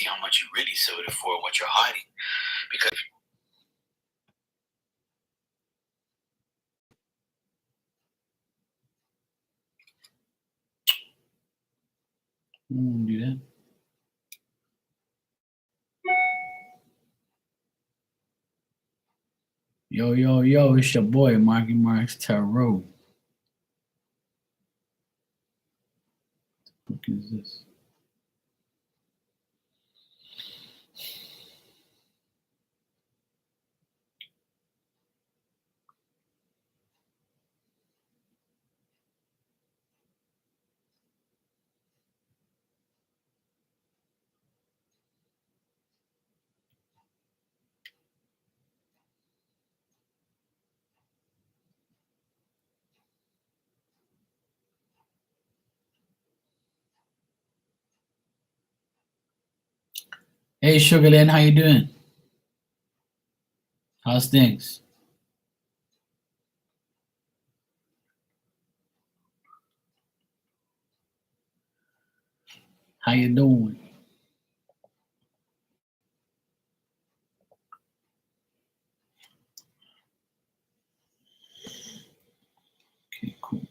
see how much you really sold it for and what you're hiding. Because do that. Yo, yo, yo, it's your boy, Marky Marks Tarot. What is this? Hey, Sugarland, how you doing? How's things? How you doing? Okay, cool.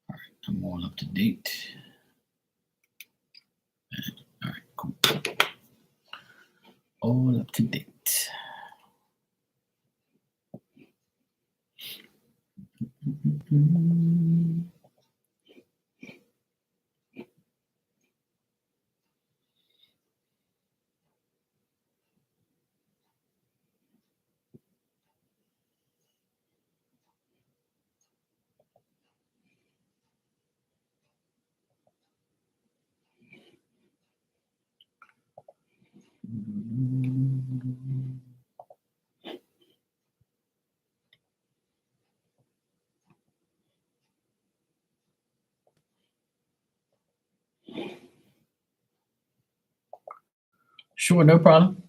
All right, I'm all up to date. All right, cool. All up to date. Sure, no problem.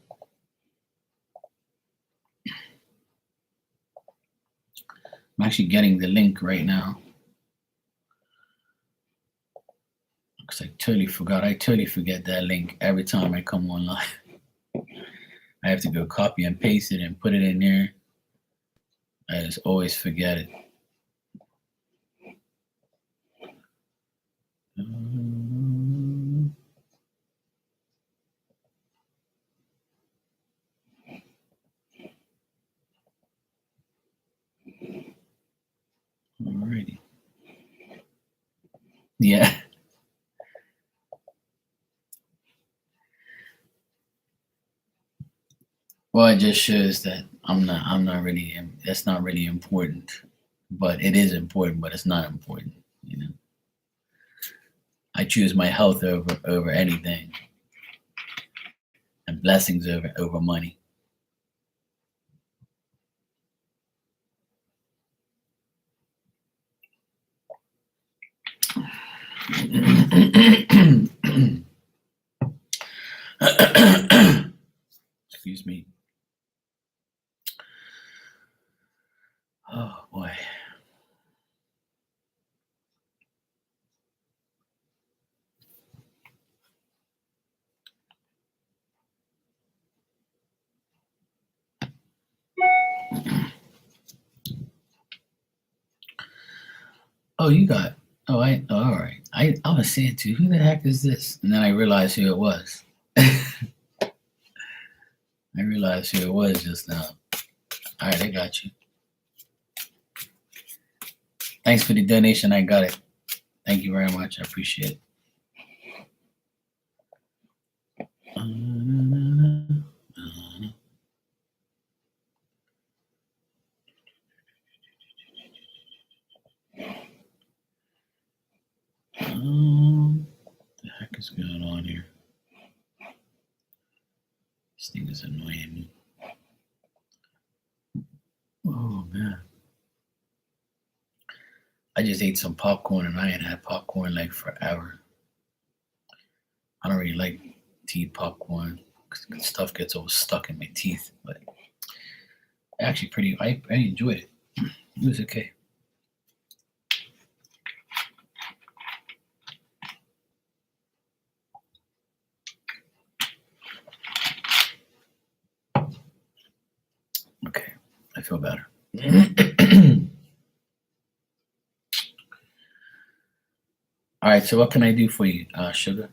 I'm actually getting the link right now. Because I totally forgot. I totally forget that link every time I come online. I have to go copy and paste it and put it in there. I just always forget it. Alrighty. Yeah. Well, it just shows that I'm not really, that's not really important. But it is important, but it's not important, you know. I choose my health over anything, and blessings over money. Excuse me. Oh boy. Oh, you got. Oh, all right. I was saying to you, who the heck is this? And then I realized who it was. I realized who it was just now. All right, I got you. Thanks for the donation. I got it. Thank you very much. I appreciate it. What the heck is going on here? This thing is annoying me. Oh man. I just ate some popcorn and I ain't had popcorn like forever. I don't really like to eat popcorn because stuff gets all stuck in my teeth, but actually I enjoyed it. It was okay. feel better. All right, so what can I do for you, sugar?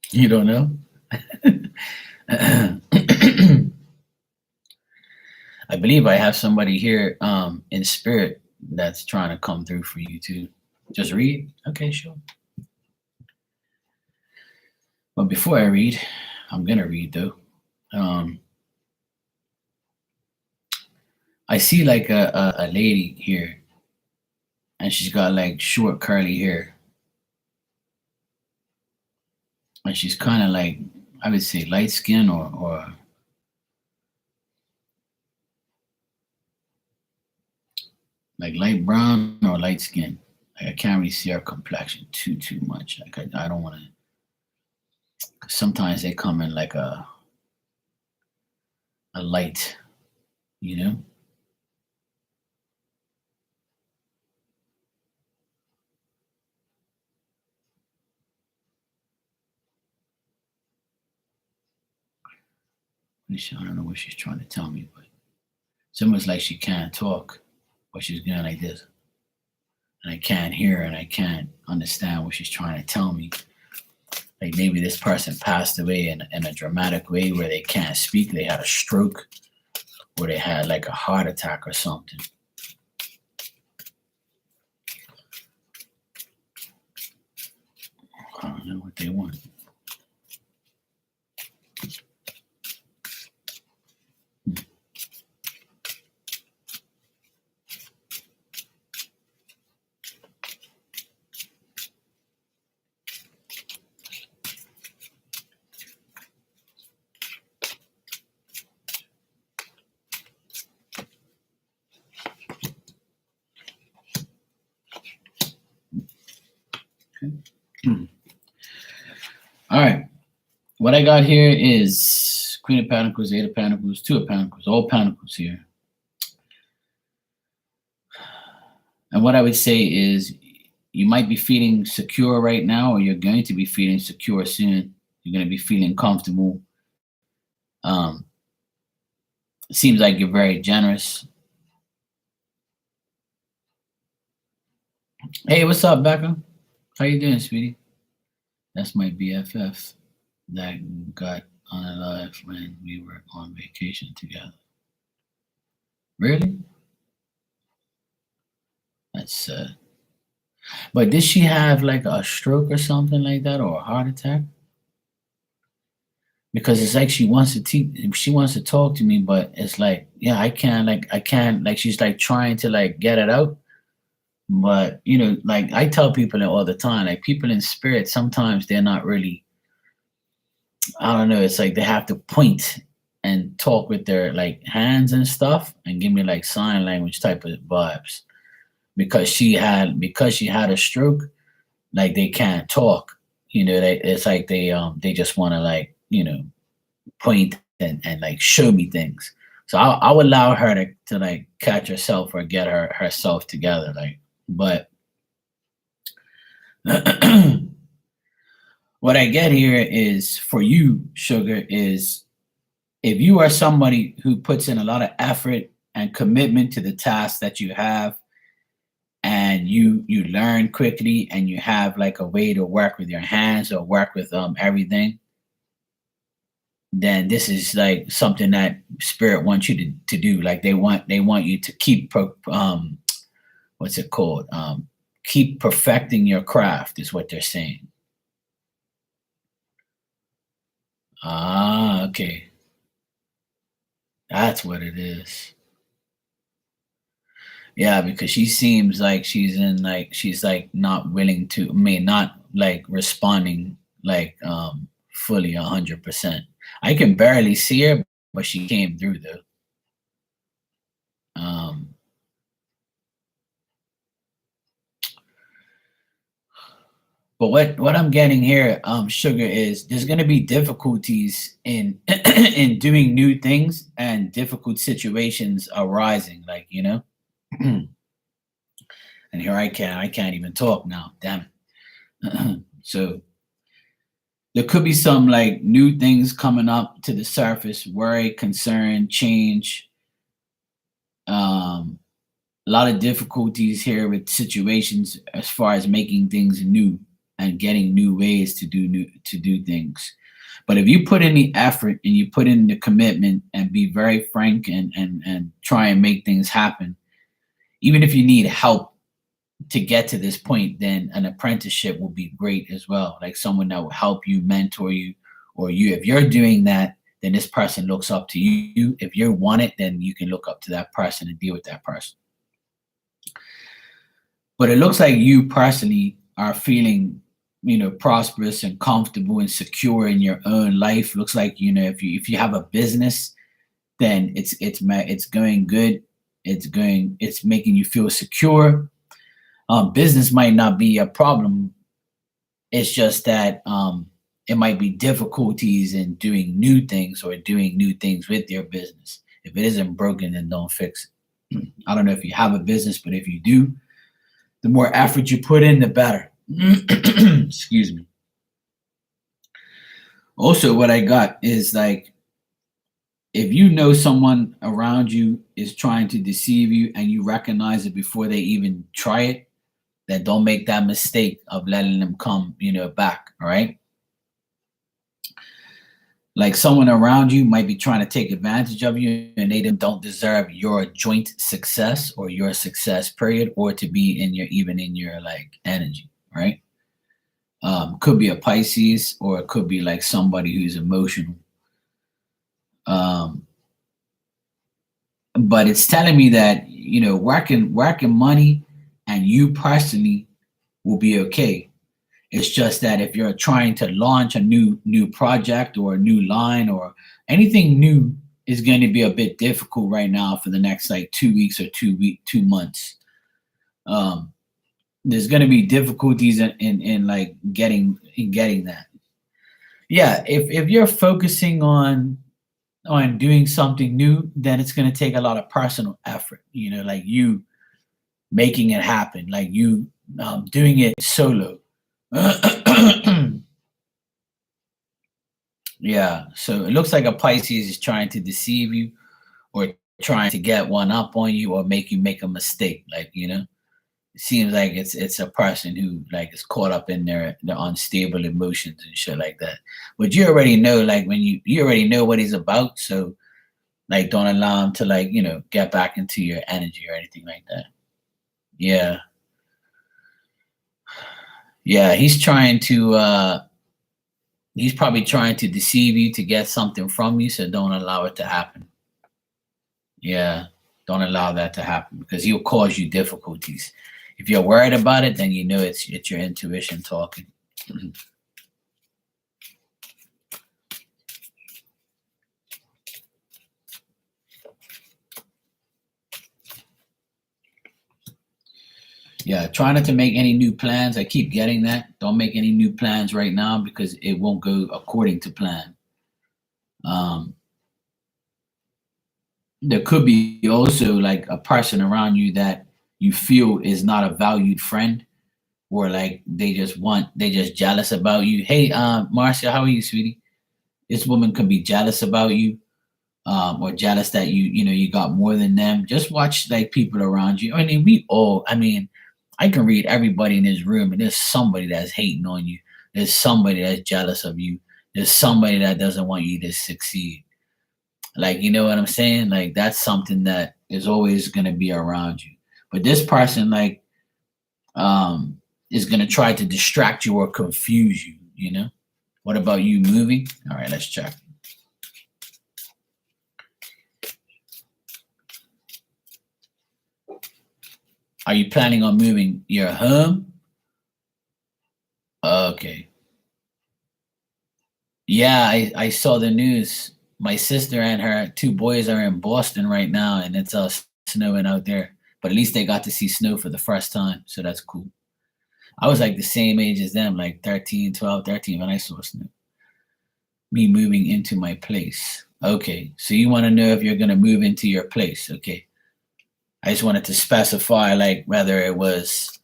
You don't know? I believe I have somebody here in spirit that's trying to come through for you too. Just read? Okay, sure. But before I read, I'm gonna read though. I see like a lady here, and she's got like short curly hair, and she's kind of like, I would say, light skin or like light brown or light skin. Like I can't really see her complexion too much. Like I don't want to. Sometimes they come in like a light, you know. I don't know what she's trying to tell me, but it's almost like she can't talk, but she's going like this, and I can't hear her, and I can't understand what she's trying to tell me. Like maybe this person passed away in a dramatic way where they can't speak. They had a stroke, or they had like a heart attack or something. I don't know what they want. Okay. All right. What I got here is Queen of Pentacles, Eight of Pentacles, Two of Pentacles, all Pentacles here. And what I would say is you might be feeling secure right now, or you're going to be feeling secure soon. You're going to be feeling comfortable. It seems like you're very generous. Hey, what's up, Becca? How you doing, sweetie? That's my BFF that got unalived when we were on vacation together. Really? That's sad. But did she have like a stroke or something like that, or a heart attack? Because it's like she wants to talk to me, but it's like, yeah, I can't, like she's like trying to like get it out. But you know, like I tell people all the time, like people in spirit, sometimes they're not really, I don't know, it's like they have to point and talk with their like hands and stuff and give me like sign language type of vibes. Because she had a stroke, like they can't talk. You know, it's like they just want to like, you know, point and like show me things. So I'll allow her to like catch herself or get herself together. Like, but what I get here is for you, sugar, is if you are somebody who puts in a lot of effort and commitment to the task that you have, and you learn quickly, and you have like a way to work with your hands or work with everything, then this is like something that spirit wants you to do. Like they want you to keep what's it called, keep perfecting your craft is what they're saying. Ah, okay, that's what it is. Yeah, because she seems like she's like not willing to, I mean, not like responding like fully 100%. I can barely see her, but she came through though. But what I'm getting here, Sugar, is there's going to be difficulties in in doing new things and difficult situations arising, like and here I can't even talk now. Damn it. So there could be some like new things coming up to the surface, worry, concern, change. Um, a lot of difficulties here with situations as far as making things new and getting new ways to do things. But if you put in the effort and you put in the commitment and be very frank and try and make things happen, even if you need help to get to this point, then an apprenticeship will be great as well. Like someone that will help you, mentor you, or you. If you're doing that, then this person looks up to you. If you want it, then you can look up to that person and deal with that person. But it looks like you personally are feeling, prosperous and comfortable and secure in your own life. Looks like if you have a business, then it's going good. It's making you feel secure. Business might not be a problem. It's just that it might be difficulties in doing new things or doing new things with your business. If it isn't broken, then don't fix it. I don't know if you have a business, but if you do, the more effort you put in, the better. Excuse me. Also, what I got is like, if you know someone around you is trying to deceive you and you recognize it before they even try it, then don't make that mistake of letting them come, back. All right. Like someone around you might be trying to take advantage of you and they don't deserve your joint success or your success period or to be even in your like energy, right? Could be a Pisces or it could be like somebody who's emotional. Um, but it's telling me that, working money and you personally will be okay. It's just that if you're trying to launch a new project or a new line or anything new is going to be a bit difficult right now for the next like 2 weeks or 2 months. There's going to be difficulties in like getting that. Yeah, if you're focusing on doing something new, then it's going to take a lot of personal effort. Like you making it happen, like you doing it solo. Yeah, so it looks like a Pisces is trying to deceive you or trying to get one up on you or make you make a mistake. Like, it seems like it's a person who like is caught up in their unstable emotions and shit like that. But you already know, like when you already know what he's about, so like don't allow him to like, get back into your energy or anything like that. Yeah. Yeah, he's probably trying to deceive you to get something from you, so don't allow it to happen. Yeah, don't allow that to happen because he'll cause you difficulties. If you're worried about it, then it's your intuition talking. Yeah, try not to make any new plans. I keep getting that. Don't make any new plans right now because it won't go according to plan. Um, there could be also like a person around you that you feel is not a valued friend or like they just jealous about you. Hey, Marcia, how are you, sweetie? This woman could be jealous about you, or jealous that you got more than them. Just watch like people around you. I mean, I can read everybody in this room, and there's somebody that's hating on you. There's somebody that's jealous of you. There's somebody that doesn't want you to succeed. Like, you know what I'm saying? Like that's something that is always gonna be around you. But this person, like, is gonna try to distract you or confuse you, What about you moving? All right, let's check. Are you planning on moving your home? Okay. Yeah, I saw the news. My sister and her two boys are in Boston right now, and it's snowing out there. But at least they got to see snow for the first time, so that's cool. I was like the same age as them, like 13, 12, 13 when I saw Snoop. Me moving into my place. Okay, so you want to know if you're going to move into your place. Okay. I just wanted to specify, like, whether it was,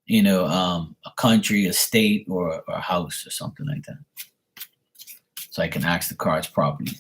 a country, a state, or a house or something like that. So I can ask the cards properly.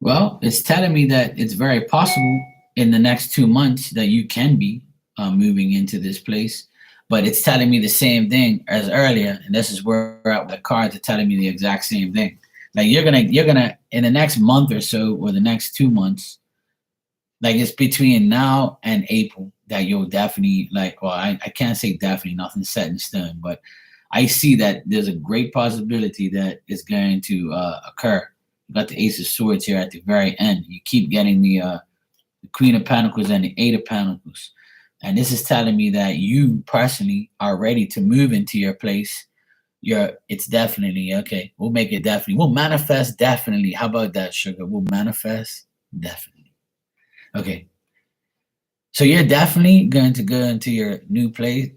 Well, it's telling me that it's very possible in the next 2 months that you can be moving into this place, but it's telling me the same thing as earlier, and this is where the cards are telling me the exact same thing. Like you're gonna in the next month or so, or the next 2 months, like it's between now and April that you'll definitely like. Well, I can't say definitely, nothing's set in stone, but I see that there's a great possibility that it's going to occur. You got the Ace of Swords here at the very end. You keep getting the Queen of Pentacles and the Eight of Pentacles. And this is telling me that you personally are ready to move into your place. It's definitely okay. We'll make it definitely. We'll manifest definitely. How about that, sugar? We'll manifest definitely. Okay. So you're definitely going to go into your new place,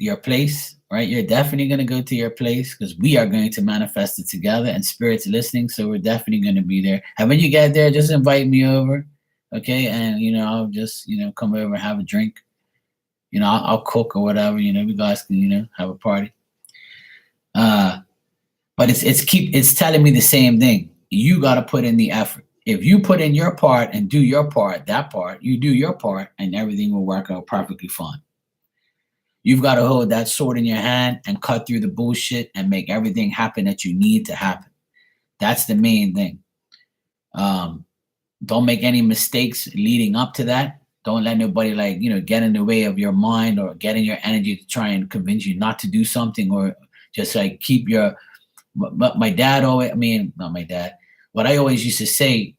right? You're definitely going to go to your place because we are going to manifest it together, and Spirit's listening. So we're definitely going to be there. And when you get there, just invite me over. Okay. And, I'll just, come over and have a drink. I'll cook or whatever, you guys can, have a party. But it's telling me the same thing. You got to put in the effort. If you put in your part and do your part, you do your part, and everything will work out perfectly fine. You've got to hold that sword in your hand and cut through the bullshit and make everything happen that you need to happen. That's the main thing. Don't make any mistakes leading up to that. Don't let nobody get in the way of your mind or get in your energy to try and convince you not to do something, or just like keep your. But my dad always, not my dad. What I always used to say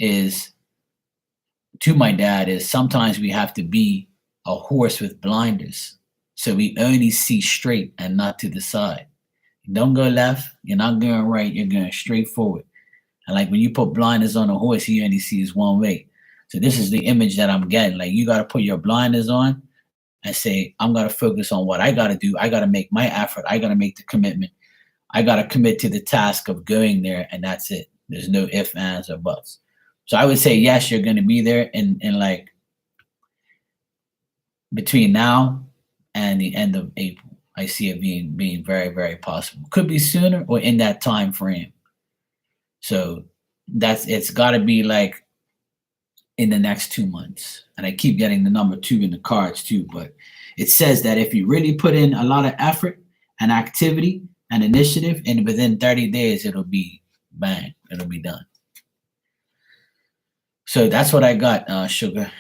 to my dad is sometimes we have to be a horse with blinders, so we only see straight and not to the side. Don't go left. You're not going right. You're going straight forward. And like when you put blinders on a horse, he only sees one way. So this is the image that I'm getting. Like you got to put your blinders on and say, I'm going to focus on what I got to do. I got to make my effort. I got to make the commitment. I got to commit to the task of going there, and that's it. There's no ifs, ands, or buts. So I would say, yes, you're going to be there in like between now and the end of April. I see it being very, very possible. Could be sooner or in that time frame. So it's got to be like in the next 2 months. And I keep getting the number 2 in the cards too. But it says that if you really put in a lot of effort and activity and initiative, and within 30 days, it'll be bang. It'll be done. So that's what I got, Sugar.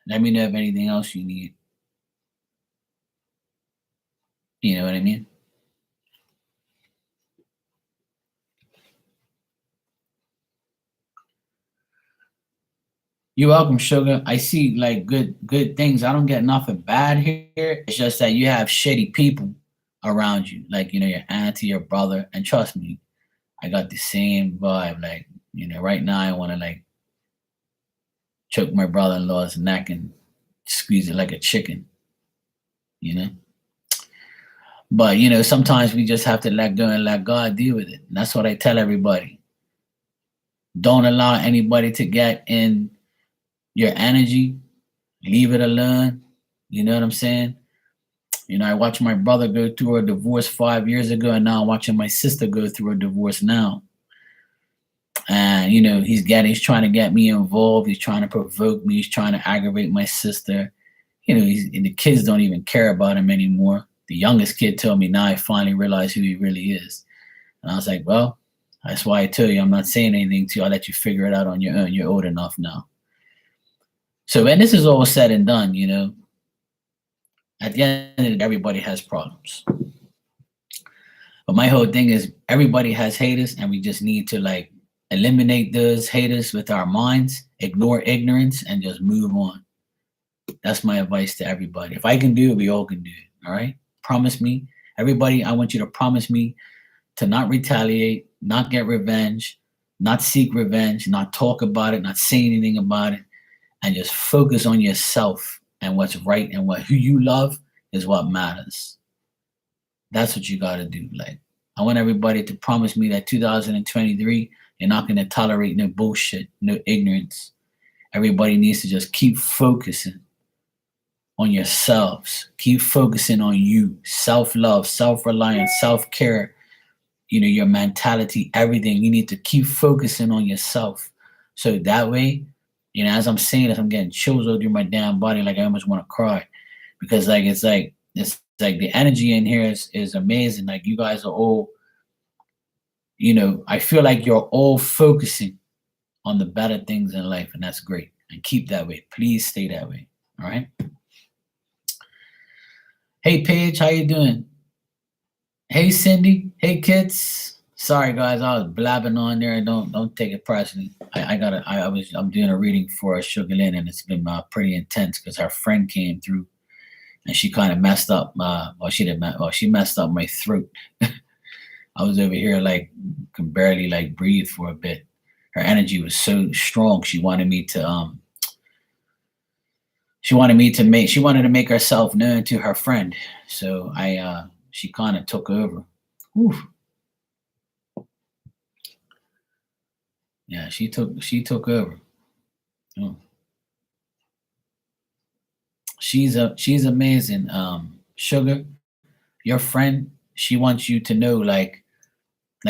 Let me know if anything else you need. You know what I mean? You're welcome, Sugar. I see like good things. I don't get nothing bad here. It's just that you have shitty people around you, like your auntie, your brother, and trust me, I got the same vibe. Like right now, I want to like choke my brother-in-law's neck and squeeze it like a chicken. But sometimes we just have to let go and let God deal with it. And that's what I tell everybody. Don't allow anybody to get in your energy. Leave it alone. You know what I'm saying? I watched my brother go through a divorce 5 years ago, and now I'm watching my sister go through a divorce now. And he's trying to get me involved. He's trying to provoke me. He's trying to aggravate my sister. And the kids don't even care about him anymore. The youngest kid told me now I finally realized who he really is. And I was like, well, that's why I tell you I'm not saying anything to you. I'll let you figure it out on your own. You're old enough now. So when this is all said and done, at the end of it, everybody has problems. But my whole thing is everybody has haters, and we just need to like eliminate those haters with our minds, ignore ignorance, and just move on. That's my advice to everybody. If I can do it, we all can do it. All right? Promise me. Everybody, I want you to promise me to not retaliate, not get revenge, not seek revenge, not talk about it, not say anything about it, and just focus on yourself and what's right and who you love is what matters. That's what you got to do. Like, I want everybody to promise me that 2023, you're not going to tolerate no bullshit, no ignorance. Everybody needs to just keep focusing on yourselves. Keep focusing on you. Self-love, self-reliance, self-care, your mentality, everything. You need to keep focusing on yourself. So that way, as I'm saying this, I'm getting chills all through my damn body. Like, I almost want to cry. Because it's like the energy in here is amazing. Like, you guys are all, I feel like you're all focusing on the better things in life, and that's great. And keep that way. Please stay that way. All right. Hey Paige, how you doing? Hey Cindy. Hey kids. Sorry guys, I was blabbing on there. Don't take it personally. I'm doing a reading for Sugar Lynn, and it's been pretty intense because her friend came through, and she kind of messed up. She messed up my throat. I was over here like can barely like breathe for a bit. Her energy was so strong. She wanted to make herself known to her friend. So she kind of took over. Whew. Yeah, she took over. Oh. She's amazing. Sugar, your friend, she wants you to know like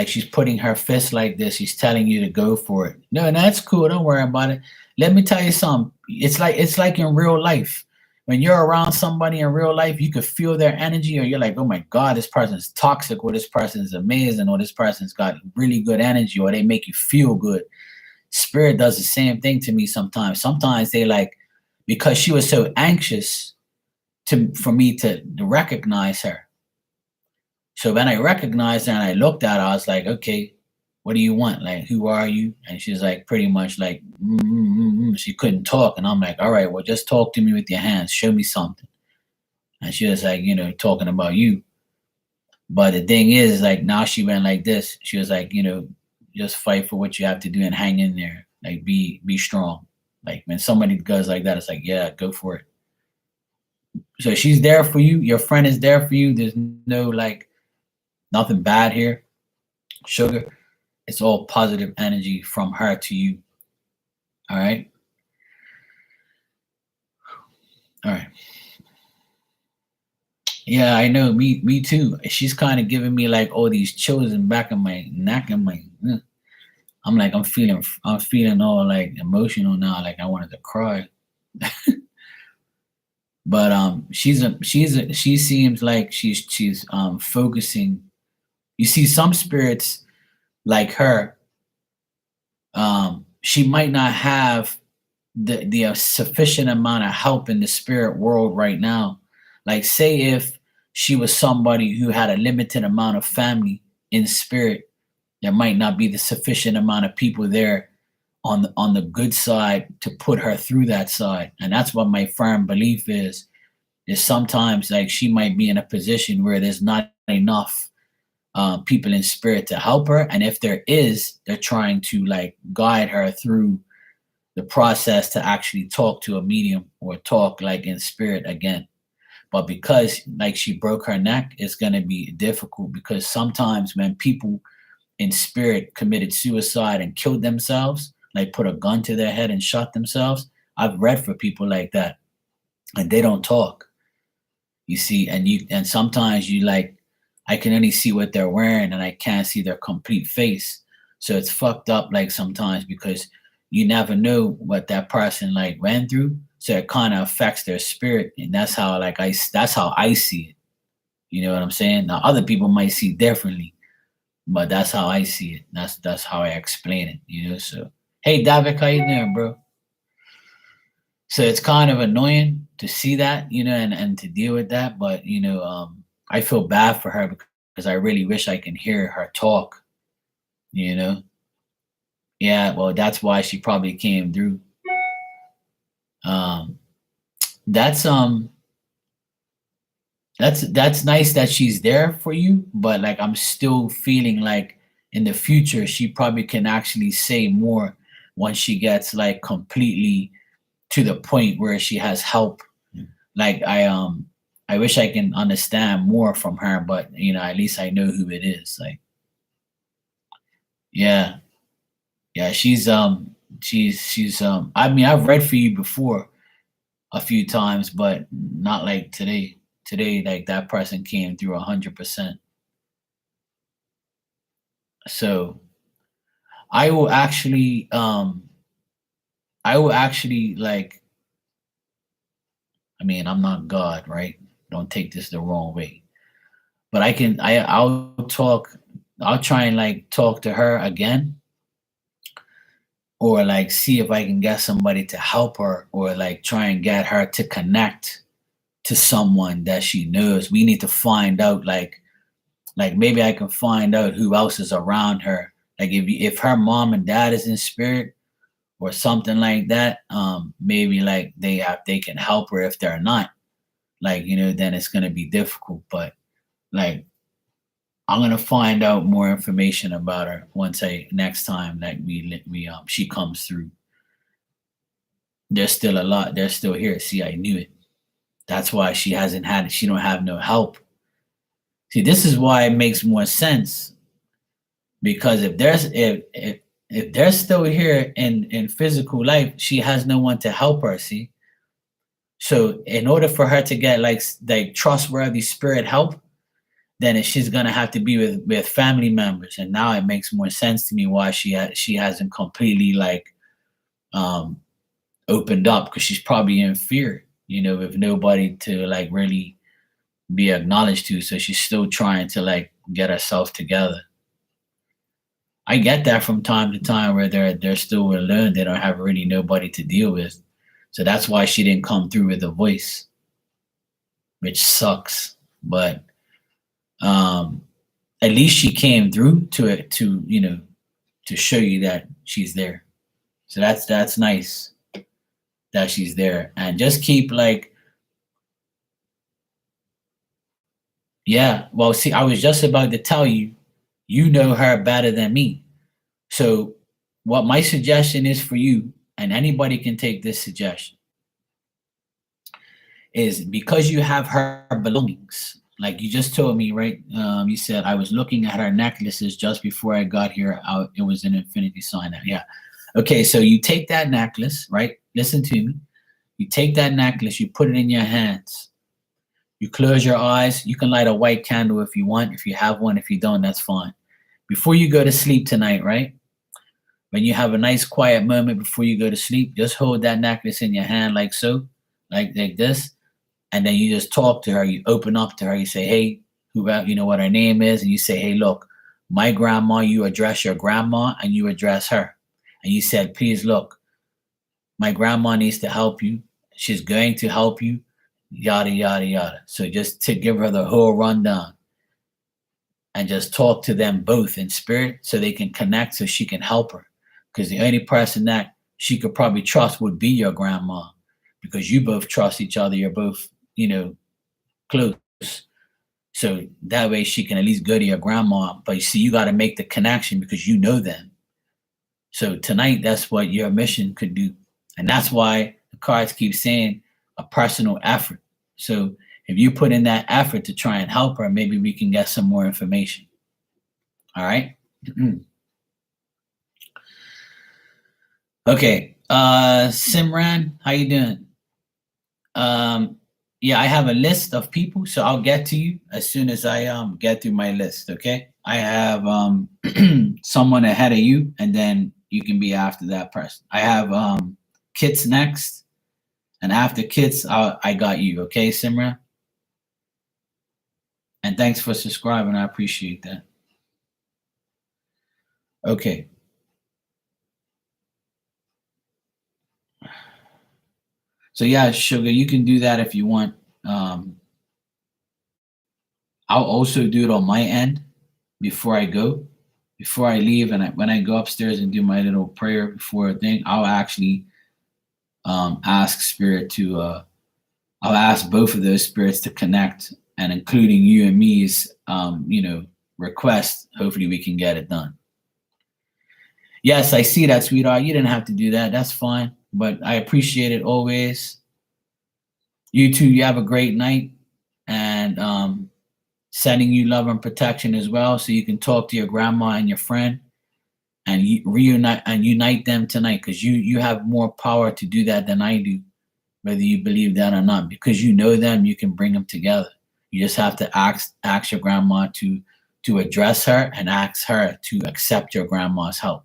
she's putting her fist like this. She's telling you to go for it. No, that's cool. Don't worry about it. Let me tell you something. It's like in real life. When you're around somebody in real life, you could feel their energy, or you're like, oh my God, this person's toxic, or this person's amazing, or this person's got really good energy, or they make you feel good. Spirit does the same thing to me sometimes. Sometimes they like, because she was so anxious for me to recognize her. So when I recognized her and I looked at her, I was like, okay, what do you want? Like, who are you? And she's like, pretty much like, she couldn't talk. And I'm like, all right, well, just talk to me with your hands. Show me something. And she was like, talking about you. But the thing is, like, now she went like this. She was like, just fight for what you have to do and hang in there. Like, be strong. Like, when somebody goes like that, it's like, yeah, go for it. So she's there for you. Your friend is there for you. There's no, like, nothing bad here. Sugar. It's all positive energy from her to you. All right. All right. Yeah, I know. Me too. She's kind of giving me like all these chills in back of my neck and I'm like, I'm feeling all like emotional now. Like I wanted to cry. But she seems like she's focusing. You see, some spirits like her, she might not have the sufficient amount of help in the spirit world right now. Like, say if she was somebody who had a limited amount of family in spirit, there might not be the sufficient amount of people there on the good side to put her through that side. And that's what my firm belief is sometimes like she might be in a position where there's not enough people in spirit to help her. And if there is, they're trying to like guide her through the process to actually talk to a medium or talk like in spirit again. But because like she broke her neck, it's going to be difficult because sometimes when people in spirit committed suicide and killed themselves, like put a gun to their head and shot themselves, I've read for people like that and they don't talk. You see, and sometimes you like, I can only see what they're wearing and I can't see their complete face. So it's fucked up like sometimes because you never know what that person like went through. So it kind of affects their spirit. And that's how like that's how I see it. You know what I'm saying? Now other people might see differently, but that's how I see it. That's how I explain it, you know. So hey David, how you doing, bro? So it's kind of annoying to see that, you know, and to deal with that. But you know, I feel bad for her because I really wish I can hear her talk, you know. Yeah, well, that's why she probably came through. Um, that's that's nice that she's there for you, but like I'm still feeling like in the future she probably can actually say more once she gets like completely to the point where she has help. Like I wish I can understand more from her, but at least I know who it is. Like, yeah, yeah, she's I mean, I've read for you before a few times, but not like today. Today, like that person came through 100%. So I will actually like, I mean, I'm not God, right? Don't take this the wrong way. But I'll try and like talk to her again, or like see if I can get somebody to help her, or like try and get her to connect to someone that she knows. We need to find out like maybe I can find out who else is around her. Like if her mom and dad is in spirit or something like that, maybe like they can help her. If they're not, like, then it's gonna be difficult. But like I'm gonna find out more information about her once I next time like we she comes through. There's still a lot. They're still here. See, I knew it. That's why she don't have no help. See, this is why it makes more sense, because if they're still here in physical life, she has no one to help her. See, so in order for her to get like trustworthy spirit help, then she's gonna have to be with family members. And now it makes more sense to me why she hasn't completely like um opened up, because she's probably in fear, with nobody to like really be acknowledged to. So she's still trying to like get herself together. I get that from time to time where they're still alone. They don't have really nobody to deal with. So that's why she didn't come through with a voice, which sucks. But um at least she came through to it to show you that she's there. So that's nice that she's there. And just keep like, yeah, well, see, I was just about to tell you, you know her better than me. So what my suggestion is for you, and anybody can take this suggestion, is because you have her belongings, like you just told me, right? You said I was looking at her necklaces just before I got here. It was an infinity sign. Yeah. Okay, so you take that necklace, right? Listen to me. You take that necklace, you put it in your hands. You close your eyes. You can light a white candle if you want. If you have one, if you don't, that's fine. Before you go to sleep tonight, right? When you have a nice quiet moment before you go to sleep, just hold that necklace in your hand like so, like this, and then you just talk to her. You open up to her. You say, "Hey, you know what her name is?" And you say, "Hey, look, my grandma." You address your grandma, and you address her, and you said, "Please look, my grandma needs to help you. She's going to help you, yada yada yada." So just to give her the whole rundown, and just talk to them both in spirit so they can connect, so she can help her. Because the only person that she could probably trust would be your grandma, because you both trust each other. You're both, close. So that way she can at least go to your grandma. But you see, you got to make the connection because you know them. So tonight, that's what your mission could do. And that's why the cards keep saying a personal effort. So if you put in that effort to try and help her, maybe we can get some more information. All right. Okay. Simran, how you doing? Yeah, I have a list of people, so I'll get to you as soon as I get through my list. Okay. I have someone ahead of you, and then you can be after that person. I have Kits next, and after Kits, I got you. Okay, Simran. And thanks for subscribing. I appreciate that. Okay. So yeah, Sugar, you can do that if you want. I'll also do it on my end before I go. before I leave and when I go upstairs and do my little prayer before a thing, I'll actually ask spirit to I'll ask both of those spirits to connect, and including you and me's request. Hopefully we can get it done. Yes, I see that, sweetheart. You didn't have to do that. That's fine. But I appreciate it always. You too, you have a great night. And sending you love and protection as well, so you can talk to your grandma and your friend and unite them tonight, because you have more power to do that than I do, whether you believe that or not. Because you know them, you can bring them together. You just have to ask your grandma to address her and ask her to accept your grandma's help.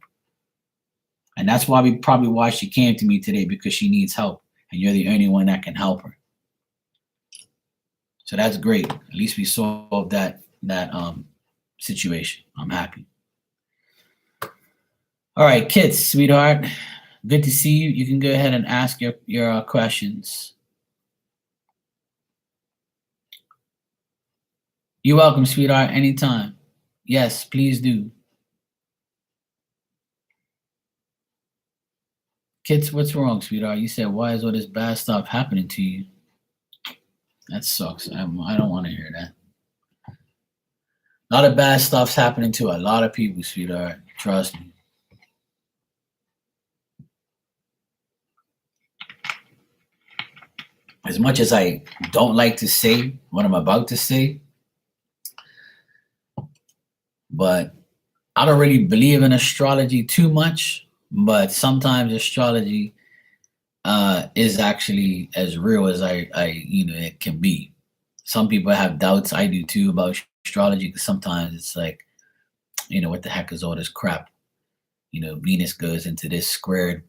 And that's why she came to me today, because she needs help, and you're the only one that can help her. So that's great. At least we solved that situation. I'm happy. All right, Kits, sweetheart. Good to see you. You can go ahead and ask your questions. You're welcome, sweetheart. Anytime. Yes, please do. Kits, what's wrong, sweetheart? You said, why is all this bad stuff happening to you? That sucks. I don't want to hear that. A lot of bad stuff's happening to a lot of people, sweetheart. Trust me. As much as I don't like to say what I'm about to say, but I don't really believe in astrology too much, but sometimes astrology is actually as real as it can be. Some people have doubts. I do too about astrology, because sometimes it's like, what the heck is all this crap? Venus goes into this squared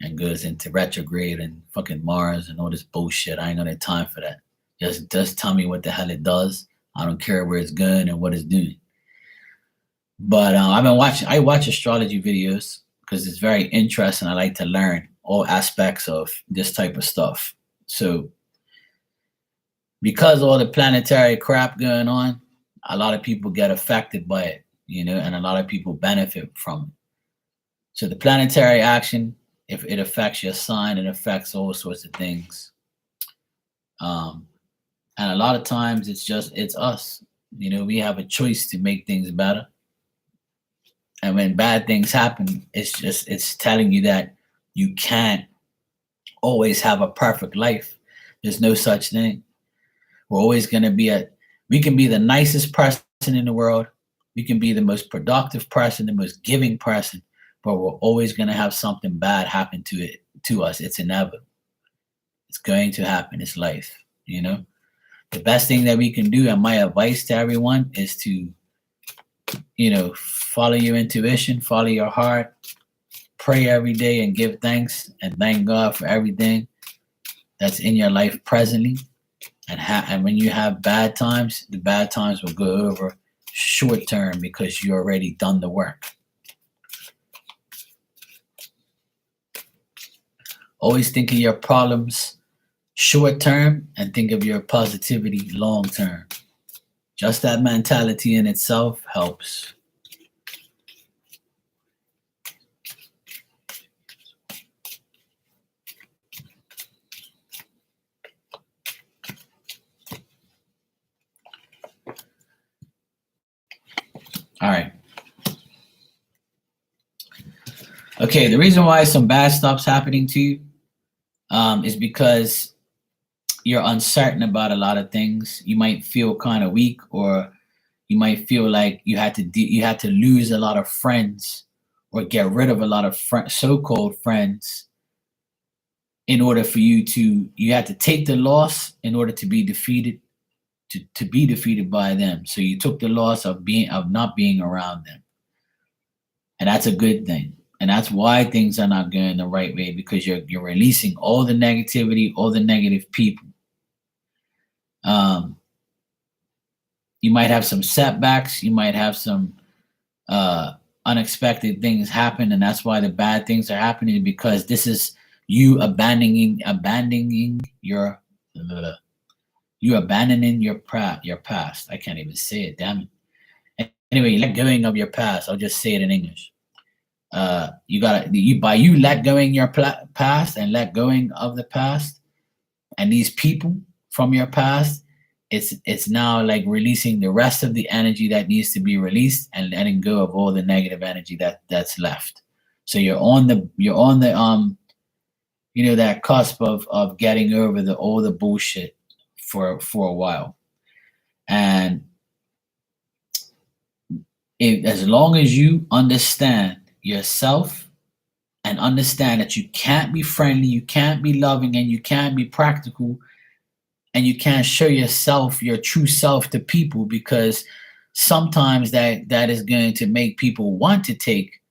and goes into retrograde and fucking Mars and all this bullshit. I ain't got no time for that. Just tell me what the hell it does. I don't care where it's going and what it's doing. But I watch astrology videos because it's very interesting. I like to learn all aspects of this type of stuff. So because all the planetary crap going on, a lot of people get affected by it, and a lot of people benefit from it. So the planetary action, if it affects your sign, it affects all sorts of things. And a lot of times it's us. We have a choice to make things better. And when bad things happen, it's telling you that you can't always have a perfect life. There's no such thing. We're always going to we can be the nicest person in the world. We can be the most productive person, the most giving person, but we're always going to have something bad happen to us. It's inevitable. It's going to happen. It's life, The best thing that we can do, and my advice to everyone, is to, follow your intuition, follow your heart, pray every day and give thanks and thank God for everything that's in your life presently. And when you have bad times, the bad times will go over short term because you already done the work. Always think of your problems short term and think of your positivity long term. Just that mentality in itself helps. All right. Okay, the reason why some bad stuff's happening to you is because you're uncertain about a lot of things. You might feel kind of weak, or you might feel like you had to lose a lot of friends or get rid of a lot of so-called friends in order for you had to take the loss in order to be defeated, to be defeated by them. So you took the loss of not being around them. And that's a good thing. And that's why things are not going the right way, because you're releasing all the negativity, all the negative people. You might have some setbacks. You might have some unexpected things happen, and that's why the bad things are happening, because this is you abandoning your past. I can't even say it, damn it. Anyway, let going of your past. I'll just say it in English. You let going your past and let going of the past and these people from your past, it's now like releasing the rest of the energy that needs to be released and letting go of all the negative energy that's left. So you're on the that cusp of getting over all the bullshit for a while. And as long as you understand yourself and understand that you can't be friendly, you can't be loving, and you can't be practical, and you can't show yourself, your true self, to people, because sometimes that is going to make people want to take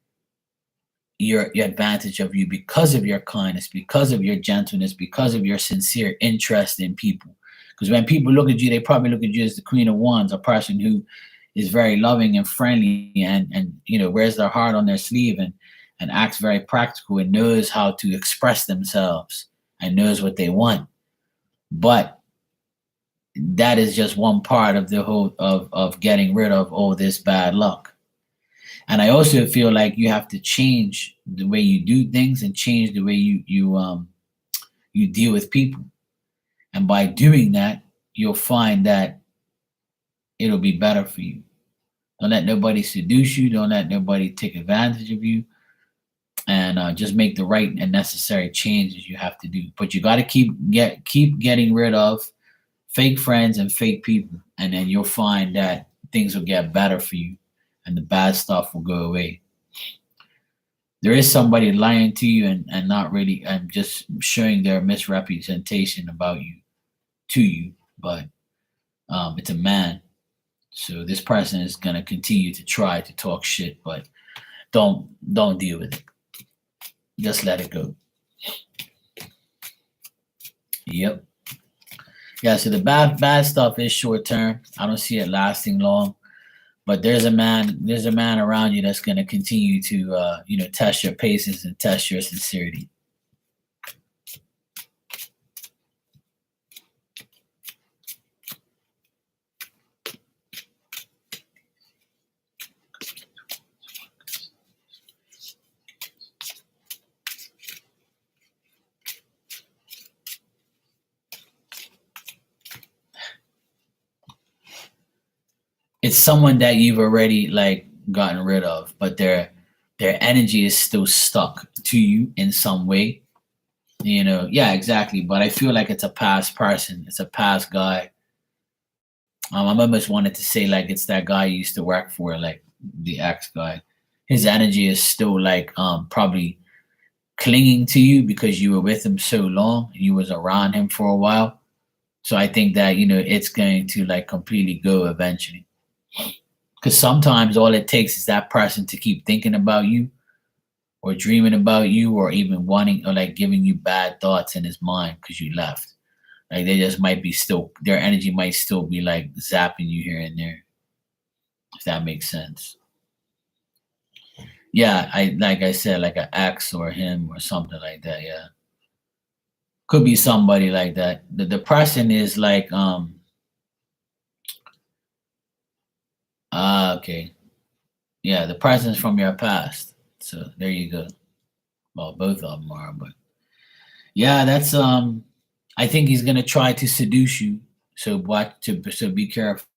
your advantage of you because of your kindness, because of your gentleness, because of your sincere interest in people. Because when people look at you, they probably look at you as the Queen of Wands, a person who is very loving and friendly, and wears their heart on their sleeve, and acts very practical and knows how to express themselves and knows what they want. But that is just one part of the whole of getting rid of all this bad luck. And I also feel like you have to change the way you do things and change the way you deal with people. And by doing that, you'll find that it'll be better for you. Don't let nobody seduce you. Don't let nobody take advantage of you. And just make the right and necessary changes you have to do. But you got to keep getting rid of fake friends and fake people, and then you'll find that things will get better for you, and the bad stuff will go away. There is somebody lying to you and not really, and just showing their misrepresentation about you to you, but it's a man. So this person is gonna continue to try to talk shit, but don't deal with it. Just let it go. Yep. Yeah, so the bad stuff is short term. I don't see it lasting long. But there's a man around you that's gonna continue to test your patience and test your sincerity. It's someone that you've already like gotten rid of, but their energy is still stuck to you in some way. Yeah, exactly. But I feel like it's a past person. It's a past guy. I almost wanted to say like it's that guy you used to work for, like the ex guy. His energy is still like probably clinging to you because you were with him so long, you was around him for a while. So I think that it's going to like completely go eventually. Because sometimes all it takes is that person to keep thinking about you or dreaming about you or even wanting or like giving you bad thoughts in his mind because you left. Like they just might be still, their energy might still be like zapping you here and there, if that makes sense. Yeah, like I said, like an ex or him or something like that. Yeah, could be somebody like that. The depression is like okay, yeah, the presence from your past. So there you go. Well, both of them are, but yeah, that's I think he's gonna try to seduce you. So be careful.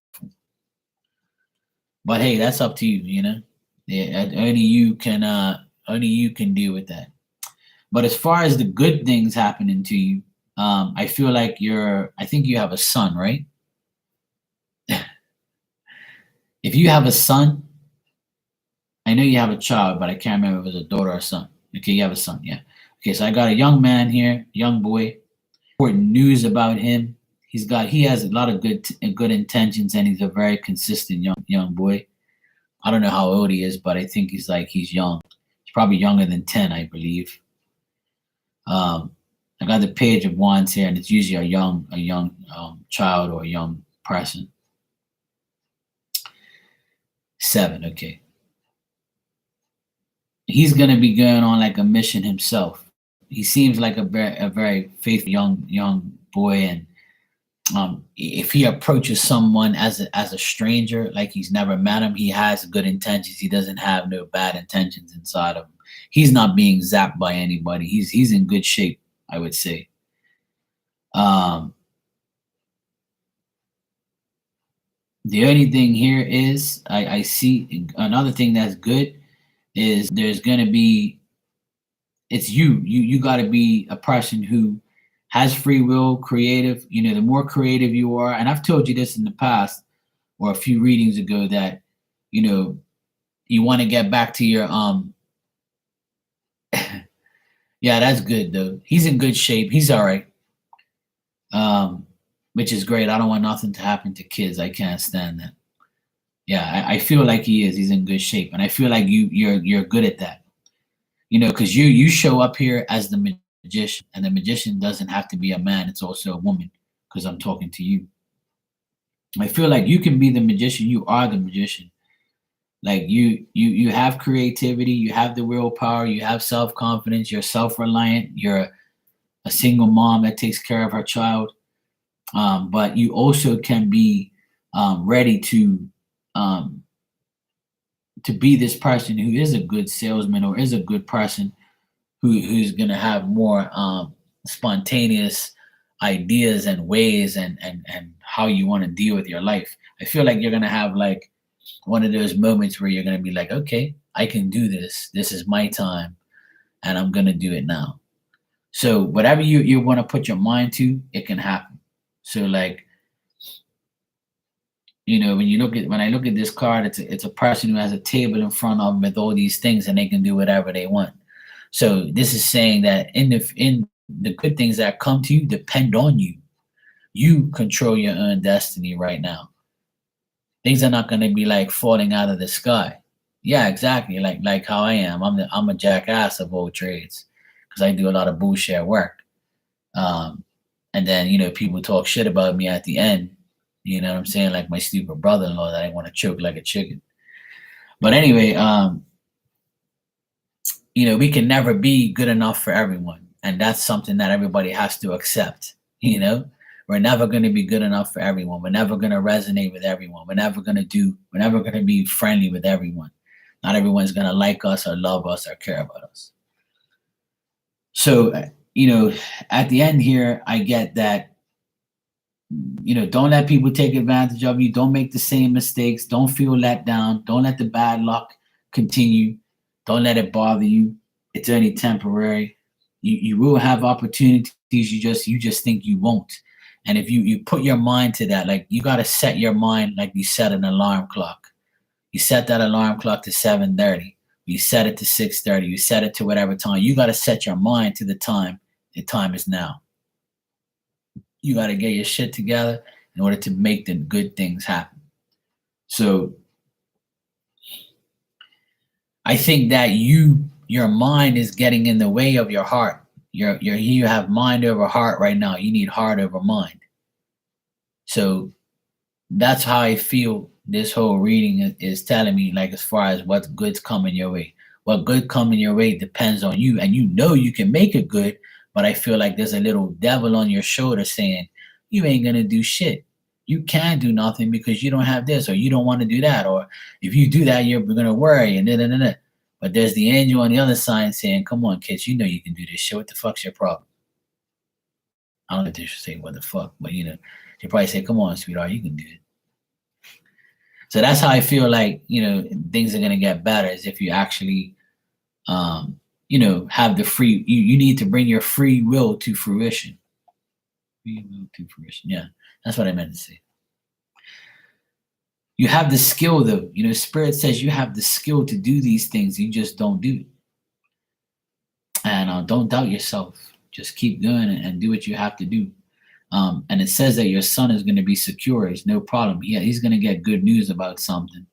But hey, that's up to you. Yeah, only you can deal with that. But as far as the good things happening to you, I feel like I think you have a son, right? If you have a son, I know you have a child, but I can't remember if it was a daughter or a son. Okay, you have a son, yeah. Okay, so I got a young man here, young boy. Important news about him. He has a lot of good intentions, and he's a very consistent young boy. I don't know how old he is, but I think he's young. He's probably younger than 10, I believe. I got the page of wands here, and it's usually a young child or a young person. 7, okay. He's gonna be going on like a mission himself. He seems like a very faithful young boy, and If he approaches someone as a stranger, like he's never met him, he has good intentions. He doesn't have no bad intentions inside of him. He's not being zapped by anybody. He's in good shape, I would say. Um, the only thing here is I see another thing that's good is there's gonna be it's you got to be a person who has free will, creative. You know, the more creative you are, and I've told you this in the past or a few readings ago that you know you want to get back to your yeah, that's good though. He's in good shape. He's all right. Which is great. I don't want nothing to happen to kids. I can't stand that. Yeah, I feel like he is. He's in good shape, and I feel like you're good at that. You know, because you show up here as the magician, and the magician doesn't have to be a man. It's also a woman. Because I'm talking to you. I feel like you can be the magician. You are the magician. Like you have creativity. You have the willpower. You have self confidence. You're self reliant. You're a single mom that takes care of her child. But you also can be ready um, to be this person who is a good salesman or is a good person who's going to have more spontaneous ideas and ways and how you want to deal with your life. I feel like you're going to have like one of those moments where you're going to be like, okay, I can do this. This is my time and I'm going to do it now. So whatever you want to put your mind to, it can happen. So like, you know, when I look at this card, it's a person who has a table in front of them with all these things and they can do whatever they want. So this is saying that in the good things that come to you depend on you. You control your own destiny right now. Things are not going to be like falling out of the sky. Yeah, exactly. Like how I am. I'm a jackass of all trades because I do a lot of bullshit work. Um, and then people talk shit about me at the end. You know what I'm saying? Like my stupid brother-in-law that I want to choke like a chicken. But anyway, we can never be good enough for everyone. And that's something that everybody has to accept. We're never going to be good enough for everyone. We're never going to resonate with everyone. We're never going to be friendly with everyone. Not everyone's going to like us or love us or care about us. So, at the end here, I get that, don't let people take advantage of you. Don't make the same mistakes. Don't feel let down. Don't let the bad luck continue. Don't let it bother you. It's only temporary. You will have opportunities. You just think you won't. And if you put your mind to that, like you got to set your mind like you set an alarm clock. You set that alarm clock to 7:30. You set it to 6:30. You set it to whatever time. You got to set your mind to the time. The time is now. You got to get your shit together in order to make the good things happen. So I think that your mind is getting in the way of your heart. You have mind over heart right now. You need heart over mind. So that's how I feel this whole reading is telling me, like as far as what's good's coming your way. What good coming your way depends on you, and you can make it good, but I feel like there's a little devil on your shoulder saying, you ain't gonna do shit. You can't do nothing because you don't have this, or you don't want to do that, or if you do that, you're gonna worry, and da. But there's the angel on the other side saying, come on, kids, you know you can do this shit. What the fuck's your problem? I don't know if they should say what the fuck, but they probably say, come on, sweetheart, you can do it. So that's how I feel like, things are gonna get better is if you actually have the free you need to bring your free will to fruition. Free will to fruition. Yeah, that's what I meant to say. You have the skill though. Spirit says you have the skill to do these things, you just don't do it. And don't doubt yourself. Just keep going and do what you have to do. And it says that your son is going to be secure. It's no problem. Yeah, he's going to get good news about something.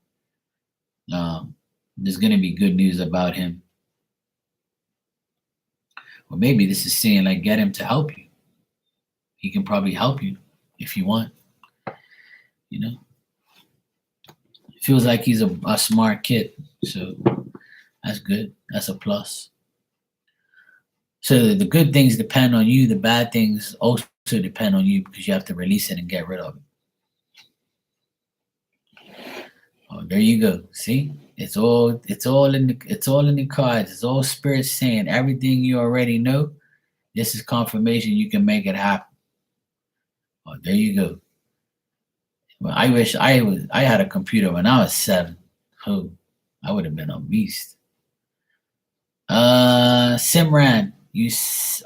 There's going to be good news about him. Or maybe this is saying like get him to help you. He can probably help you if you want. It feels like he's a smart kid. So that's good. That's a plus. So the good things depend on you. The bad things also depend on you because you have to release it and get rid of it. Oh, there you go. See, it's all in the cards. It's all spirit saying everything you already know. This is confirmation you can make it happen. Oh, there you go. Well, I wish I had a computer when I was 7. Oh, I would have been a beast. Simran,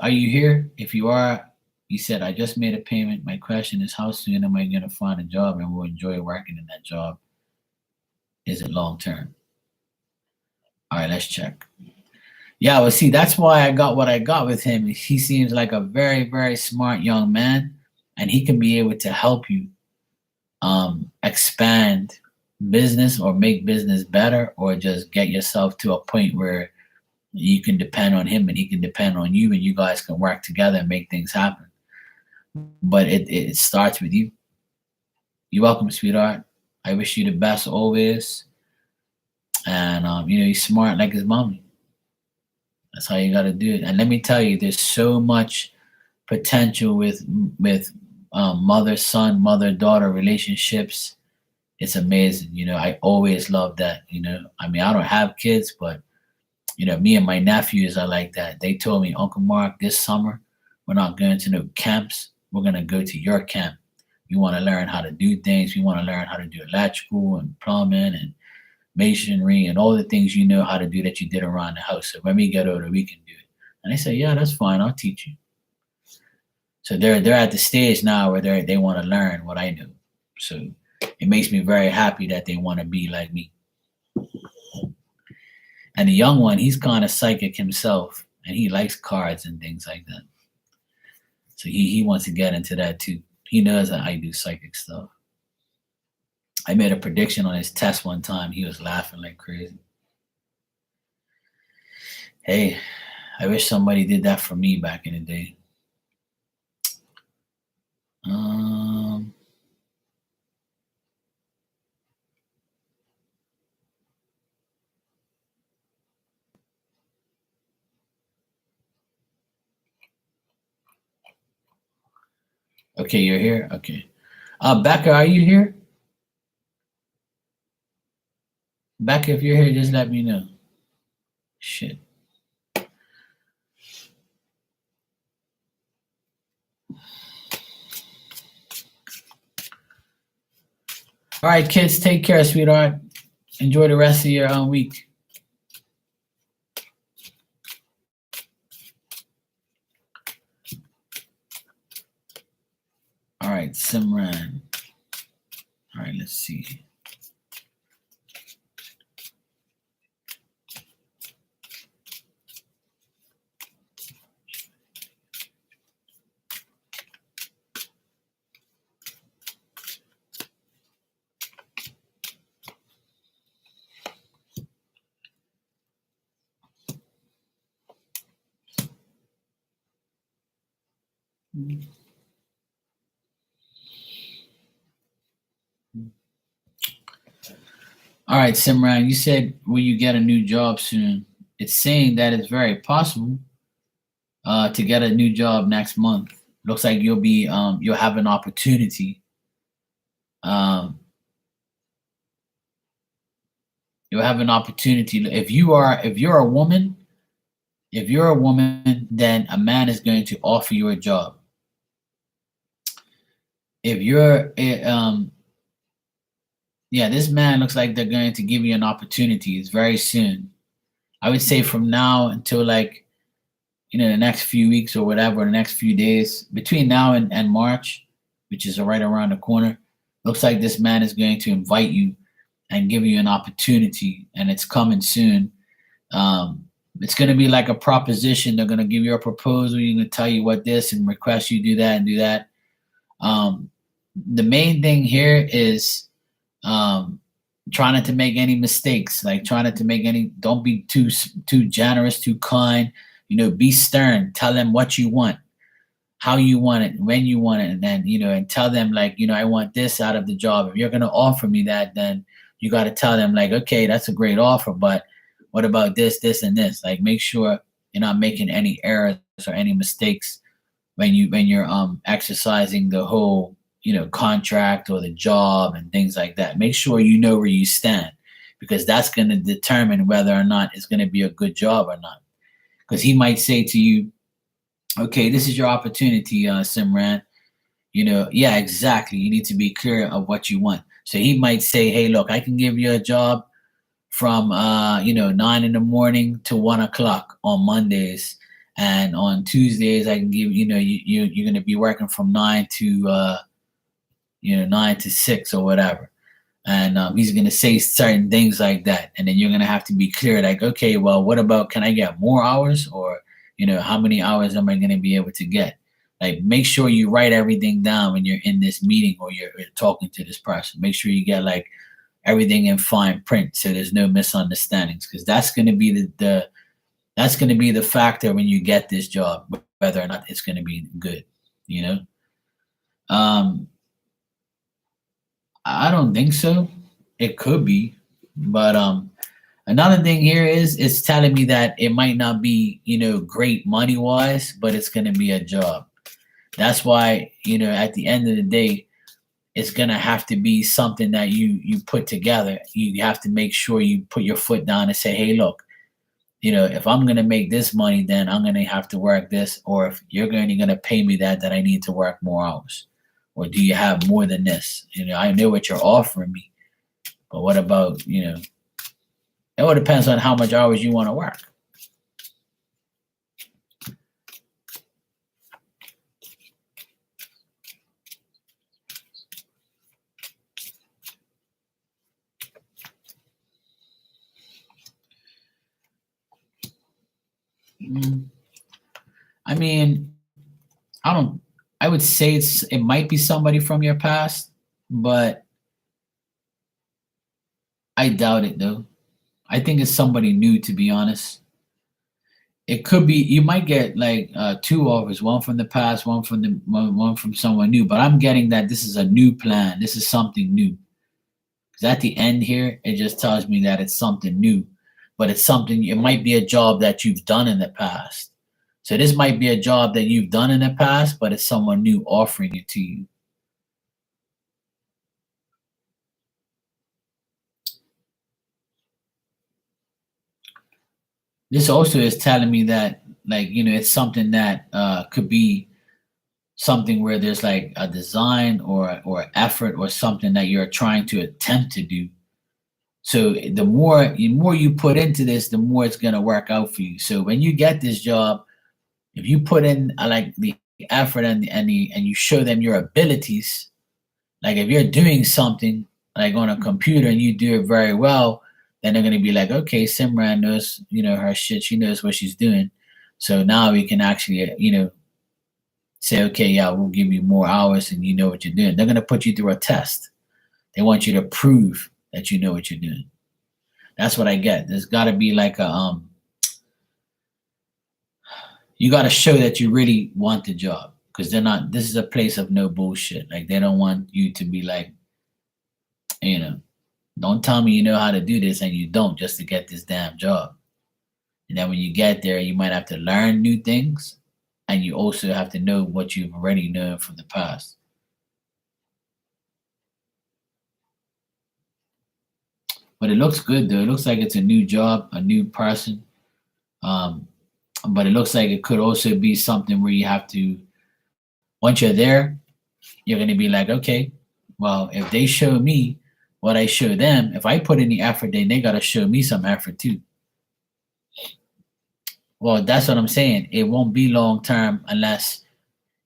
are you here? If you are, you said I just made a payment. My question is, how soon am I going to find a job and will enjoy working in that job? Is it long term? All right, let's check. Yeah, well, see, that's why I got what I got with him. He seems like a very, very smart young man, and he can be able to help you expand business or make business better, or just get yourself to a point where you can depend on him and he can depend on you, and you guys can work together and make things happen. But it starts with you. You're welcome, sweetheart. I wish you the best always. And he's smart like his mommy. That's how you got to do it. And let me tell you, there's so much potential with mother son, mother daughter relationships. It's amazing. I always love that. I mean, I don't have kids, but me and my nephews are like that. They told me, Uncle Mark, this summer we're not going to no camps. We're gonna go to your camp. You want to learn how to do things. We want to learn how to do electrical and plumbing and masonry and all the things you know how to do that you did around the house. So when we get older, we can do it. And they say, yeah, that's fine. I'll teach you. So they're at the stage now where they want to learn what I know. So it makes me very happy that they want to be like me. And the young one, he's kind of psychic himself, and he likes cards and things like that. So he wants to get into that too. He knows that I do psychic stuff. I made a prediction on his test one time. He was laughing like crazy. Hey, I wish somebody did that for me back in the day. Okay, you're here? Okay. Becca, are you here? Becca, if you're here, just let me know. Shit. All right, kids, take care, sweetheart. Enjoy the rest of your week. All right, Simran. All right, let's see. All right, Simran, you said will you get a new job soon? It's saying that it's very possible to get a new job next month. Looks like you'll have an opportunity. You'll have an opportunity. If you're a woman, then a man is going to offer you a job. If you're this man looks like they're going to give you an opportunity. It's very soon. I would say from now until the next few weeks or whatever, the next few days, between now and March, which is right around the corner, looks like this man is going to invite you and give you an opportunity, and it's coming soon. It's going to be like a proposition. They're going to give you a proposal. You're going to tell you what this and request you do that and do that. The main thing here is trying not to make any mistakes, like trying not to make don't be too generous, too kind, be stern, tell them what you want, how you want it, when you want it, and then, and tell them I want this out of the job. If you're going to offer me that, then you got to tell them okay, that's a great offer, but what about this, and this? Make sure You're not making any errors or any mistakes when you're exercising the whole, contract or the job and things like that. Make sure you know where you stand, because that's going to determine whether or not it's going to be a good job or not. Because he might say to you, okay, this is your opportunity, Simran. Yeah, exactly. You need to be clear of what you want. So he might say, hey, look, I can give you a job from 9 in the morning to 1 o'clock on Mondays, and on Tuesdays I can give you're going to be working from 9 to 6 or whatever. And he's going to say certain things like that, and then you're going to have to be clear, like, okay, well, what about, can I get more hours, or how many hours am I going to be able to get? Like, make sure you write everything down when you're in this meeting or you're talking to this person. Make sure you get like everything in fine print so there's no misunderstandings, because that's going to be that's going to be the factor when you get this job, whether or not it's going to be good. um I don't think so. It could be, but another thing here is it's telling me that it might not be, great money wise, but it's going to be a job. That's why, at the end of the day, it's going to have to be something that you put together. You have to make sure you put your foot down and say, hey, look, if I'm going to make this money, then I'm going to have to work this. Or if you're going to pay me that I need to work more hours. Or do you have more than this? I know what you're offering me, but what about, it all depends on how much hours you want to work. I mean, I would say it might be somebody from your past, but I doubt it though. I think it's somebody new, to be honest. It could be, you might get like two offers, one from the past, one from someone new. But I'm getting that this is a new plan. This is something new. Because at the end here, it just tells me that it's something new, but it's something. It might be a job that you've done in the past. So this might be a job that you've done in the past, but it's someone new offering it to you. This also is telling me that, like, it's something that could be something where there's like a design or effort or something that you're trying to attempt to do. So the more you put into this, the more it's gonna work out for you. So when you get this job, if you put in like the effort and you show them your abilities, like if you're doing something like on a computer and you do it very well, then they're gonna be like, okay, Simran knows, her shit. She knows what she's doing. So now we can actually, say, okay, yeah, we'll give you more hours and you know what you're doing. They're gonna put you through a test. They want you to prove that you know what you're doing. That's what I get. There's got to be like you got to show that you really want the job, because they're not. This is a place of no bullshit. Like, they don't want you to be like, don't tell me you know how to do this and you don't, just to get this damn job. And then when you get there, you might have to learn new things, and you also have to know what you've already known from the past. But it looks good though. It looks like it's a new job, a new person. Um, but it looks like it could also be something where you have to, once you're there, you're going to be like, okay, well, if they show me what I show them, if I put in the effort, then they got to show me some effort too. Well, that's what I'm saying. It won't be long term unless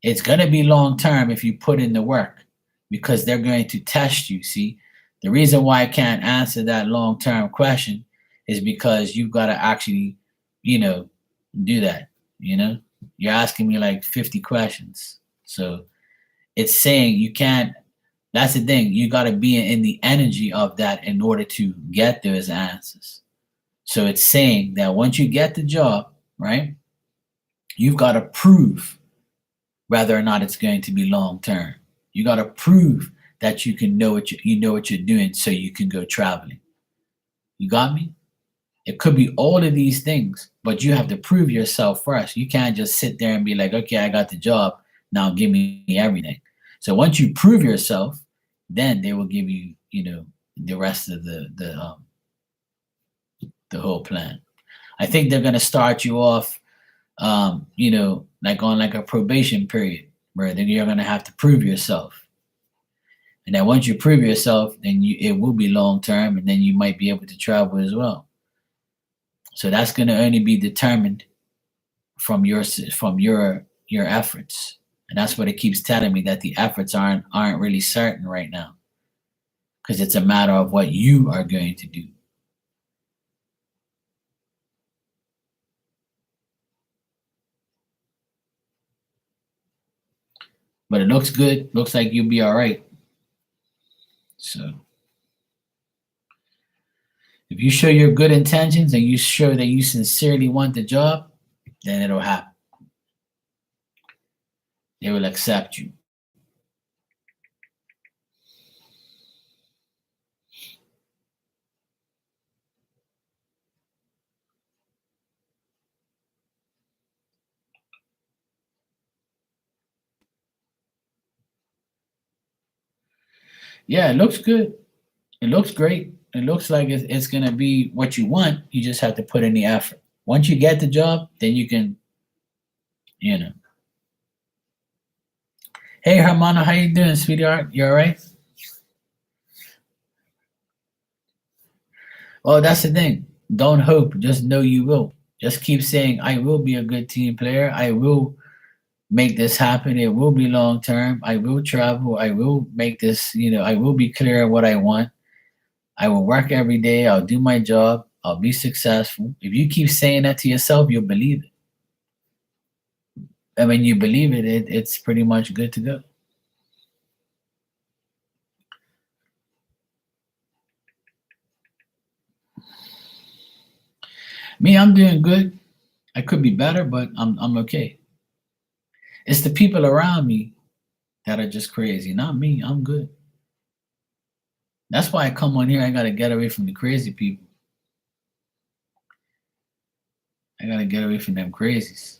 it's going to be long term if you put in the work, because they're going to test you. See, the reason why I can't answer that long term question is because you've got to actually, do that. You're asking me like 50 questions. So it's saying you can't, that's the thing. You got to be in the energy of that in order to get those answers. So it's saying that once you get the job, right, you've got to prove whether or not it's going to be long term. You got to prove that you can know what you know what you're doing, so you can go traveling. You got me? It could be all of these things, but you have to prove yourself first. You can't just sit there and be like, okay, I got the job. Now give me everything. So once you prove yourself, then they will give you, the rest of the whole plan. I think they're gonna start you off, like on like a probation period where then you're gonna have to prove yourself. And then once you prove yourself, then it will be long term, and then you might be able to travel as well. So that's going to only be determined from your efforts, and that's what it keeps telling me, that the efforts aren't really certain right now, because it's a matter of what you are going to do. But it looks good. Looks like you'll be all right. So if you show your good intentions and you show that you sincerely want the job, then it'll happen. They will accept you. Yeah, it looks good. It looks great. It looks like it's going to be what you want. You just have to put in the effort. Once you get the job, then you can, you know. Hey, Hermana, how you doing, sweetheart? You all right? Well, that's the thing. Don't hope. Just know you will. Just keep saying, I will be a good team player. I will make this happen. It will be long term. I will travel. I will make this, I will be clear on what I want. I will work every day. I'll do my job. I'll be successful. If you keep saying that to yourself, you'll believe it. And when you believe it, it's pretty much good to go. Me, I'm doing good. I could be better, but I'm okay. It's the people around me that are just crazy, not me. I'm good. That's why I come on here. I gotta get away from the crazy people. I gotta get away from them crazies.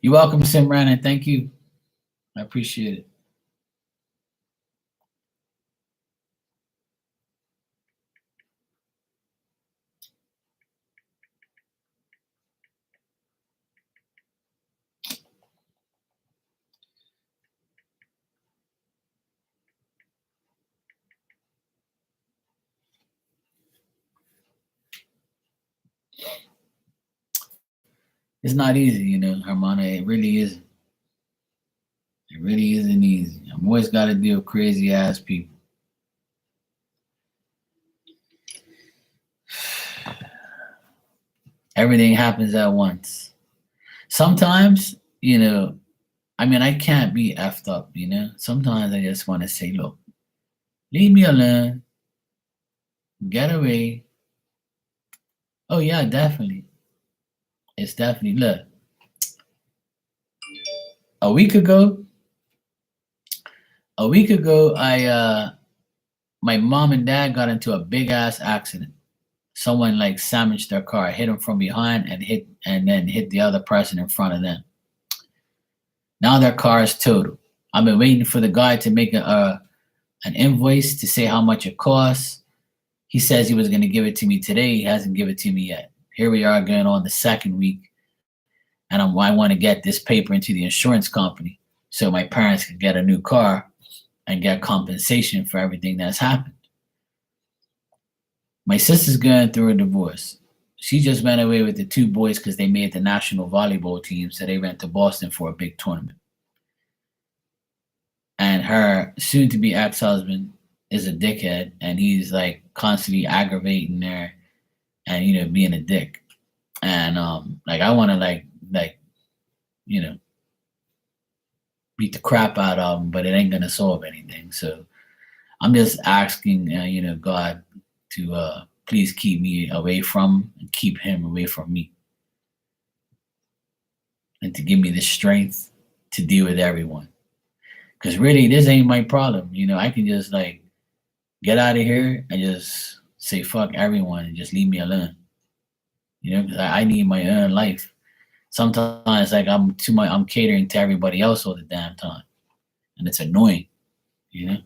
You're welcome, Simran, and thank you. I appreciate it. It's not easy, Hermana. It really isn't. It really isn't easy. I've always got to deal with crazy ass people. Everything happens at once. Sometimes, I can't be effed up, Sometimes I just want to say, look, leave me alone, get away. Oh, yeah, definitely. It's definitely, look, a week ago, my mom and dad got into a big ass accident. Someone like sandwiched their car, hit them from behind, and then hit the other person in front of them. Now their car is totaled. I've been waiting for the guy to make an invoice to say how much it costs. He says he was going to give it to me today. He hasn't given it to me yet. Here we are going on the second week, and I want to get this paper into the insurance company so my parents can get a new car and get compensation for everything that's happened. My sister's going through a divorce. She just went away with the two boys because they made the national volleyball team, so they went to Boston for a big tournament. And her soon-to-be ex-husband is a dickhead, and he's like constantly aggravating her and being a dick. And I want to beat the crap out of him, but it ain't gonna solve anything. So I'm just asking, God to please keep me away from him and keep him away from me, and to give me the strength to deal with everyone. Because really, this ain't my problem. I can just get out of here and just say fuck everyone and just leave me alone. You know, 'cause I need my own life. Sometimes like I'm too much. I'm catering to everybody else all the damn time, and it's annoying. You know,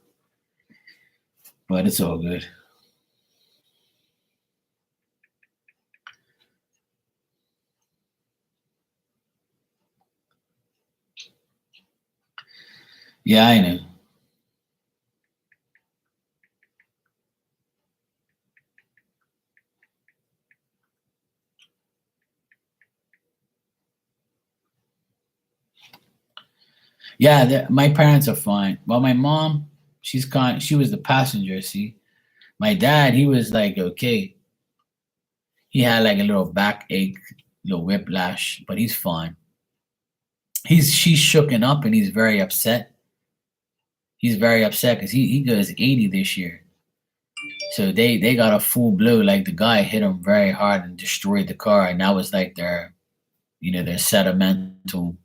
but it's all good. Yeah, I know. Yeah, my parents are fine. Well, my mom, she was the passenger. See, my dad, he was like okay. He had like a little backache, little whiplash, but he's fine. She's shooken up and he's very upset. He's very upset because he goes 80 this year. So they got a full blow. Like the guy hit him very hard and destroyed the car, and that was like their their sentimental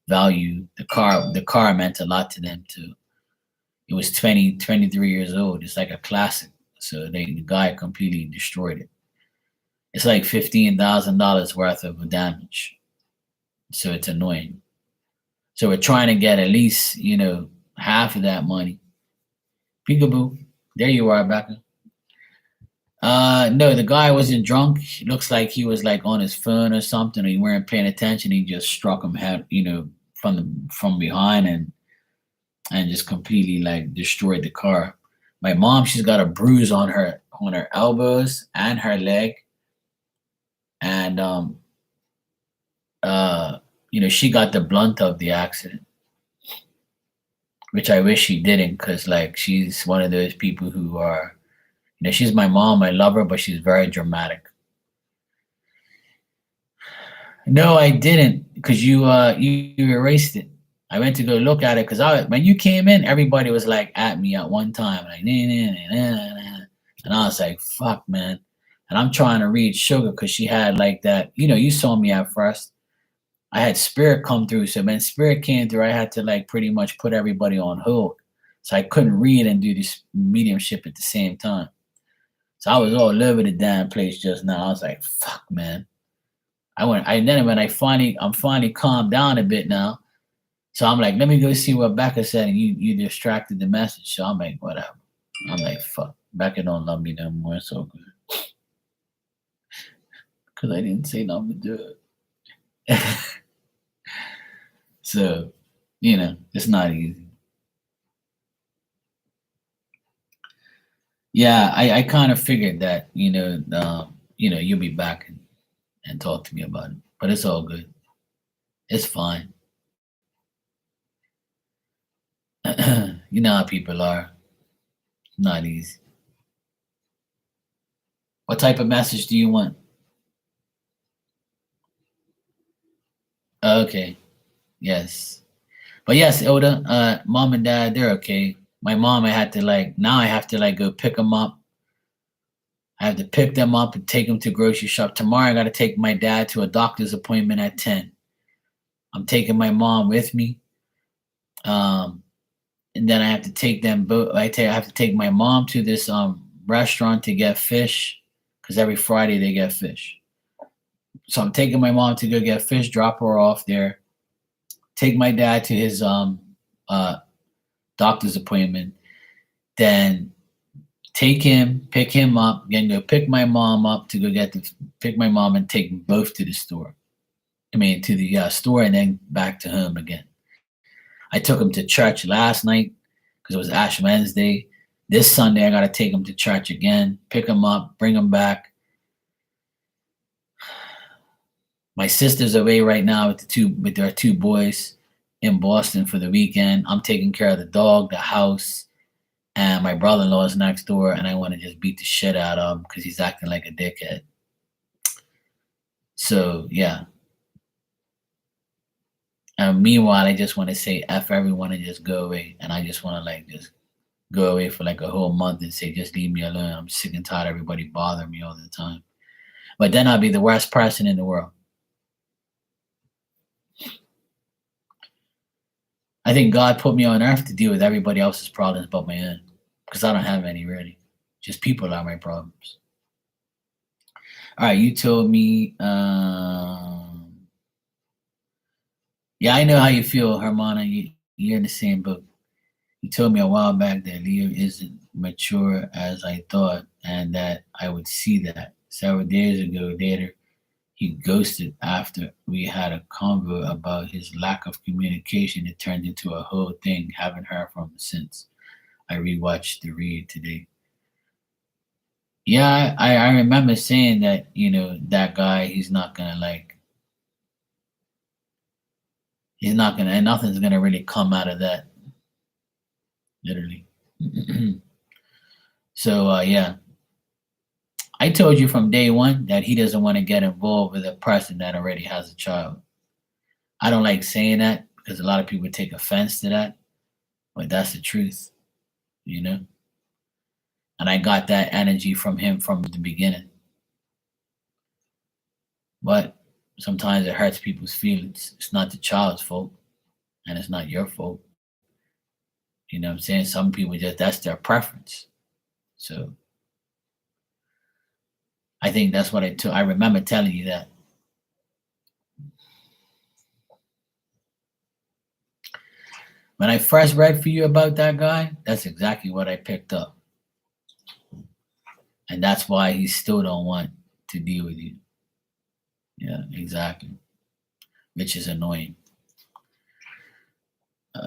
value. The car meant a lot to them too. It was 23 years old. It's like a classic. So the guy completely destroyed it. It's like $15,000 worth of damage. So it's annoying. So we're trying to get at least, half of that money. Peekaboo. There you are, Becca. No, the guy wasn't drunk. It looks like he was like on his phone or something, or he weren't paying attention. He just struck him head, from behind and just completely like destroyed the car. My mom, she's got a bruise on her elbows and her leg, and she got the blunt of the accident, which I wish she didn't, because like she's one of those people who are, she's my mom. I love her, but she's very dramatic. No, I didn't, because you erased it. I went to go look at it because when you came in, everybody was like at me at one time, like nah, nah, nah, nah, nah. And I was like, fuck, man. And I'm trying to read Sugar because she had like that. You saw me at first. I had Spirit come through, so when Spirit came through, I had to like pretty much put everybody on hold, so I couldn't read and do this mediumship at the same time. So I was all over the damn place just now. I was like, fuck, man. Then when I'm finally calmed down a bit now. So I'm like, let me go see what Becca said, and you distracted the message. So I'm like, whatever. I'm like, fuck. Becca don't love me no more. It's so good. Because I didn't say nothing to do it. So, it's not easy. Yeah, I kind of figured that, you'll be back and talk to me about it. But it's all good. It's fine. You know how people are. It's not easy. What type of message do you want? Okay. Yes. But yes, Ilda, mom and dad, they're okay. My mom, I have to like go pick them up. I have to pick them up and take them to grocery shop. Tomorrow, I got to take my dad to a doctor's appointment at 10. I'm taking my mom with me. Um, and then I have to take them both. I have to take my mom to this restaurant to get fish, because every Friday they get fish. So I'm taking my mom to go get fish, drop her off there, take my dad to his uh, doctor's appointment, then pick him up, then go pick my mom up to pick my mom and take them both to the store. I mean, to the store, and then back to home again. I took him to church last night because it was Ash Wednesday. This Sunday, I got to take him to church again, pick him up, bring him back. My sister's away right now with their two boys in Boston for the weekend. I'm taking care of the dog, the house, and my brother-in-law is next door, and I want to just beat the shit out of him because he's acting like a dickhead. So yeah. And meanwhile, I just want to say F everyone and just go away. And I just want to like just go away for like a whole month and say, just leave me alone. I'm sick and tired of everybody bothering me all the time. But then I'll be the worst person in the world. I think God put me on earth to deal with everybody else's problems but my own, because I don't have any really. Just people are my problems. All right, you told me. Yeah, I know how you feel, Hermana. You're in the same boat. You told me a while back that Leo isn't mature as I thought, and that I would see that. Several days ago, later, he ghosted after we had a convo about his lack of communication. It turned into a whole thing. Haven't heard from him since. I rewatched the read today. Yeah, I remember saying that, that guy, he's not gonna, and nothing's gonna really come out of that, literally. So, yeah, I told you from day one that he doesn't want to get involved with a person that already has a child. I don't like saying that because a lot of people take offense to that, but that's the truth, you know? And I got that energy from him from the beginning. But sometimes it hurts people's feelings. It's not the child's fault, and it's not your fault. You know what I'm saying? Some people just, that's their preference. So I think that's what I remember telling you that. When I first read for you about that guy, that's exactly what I picked up. And that's why he still don't want to deal with you. Yeah, exactly. Which is annoying.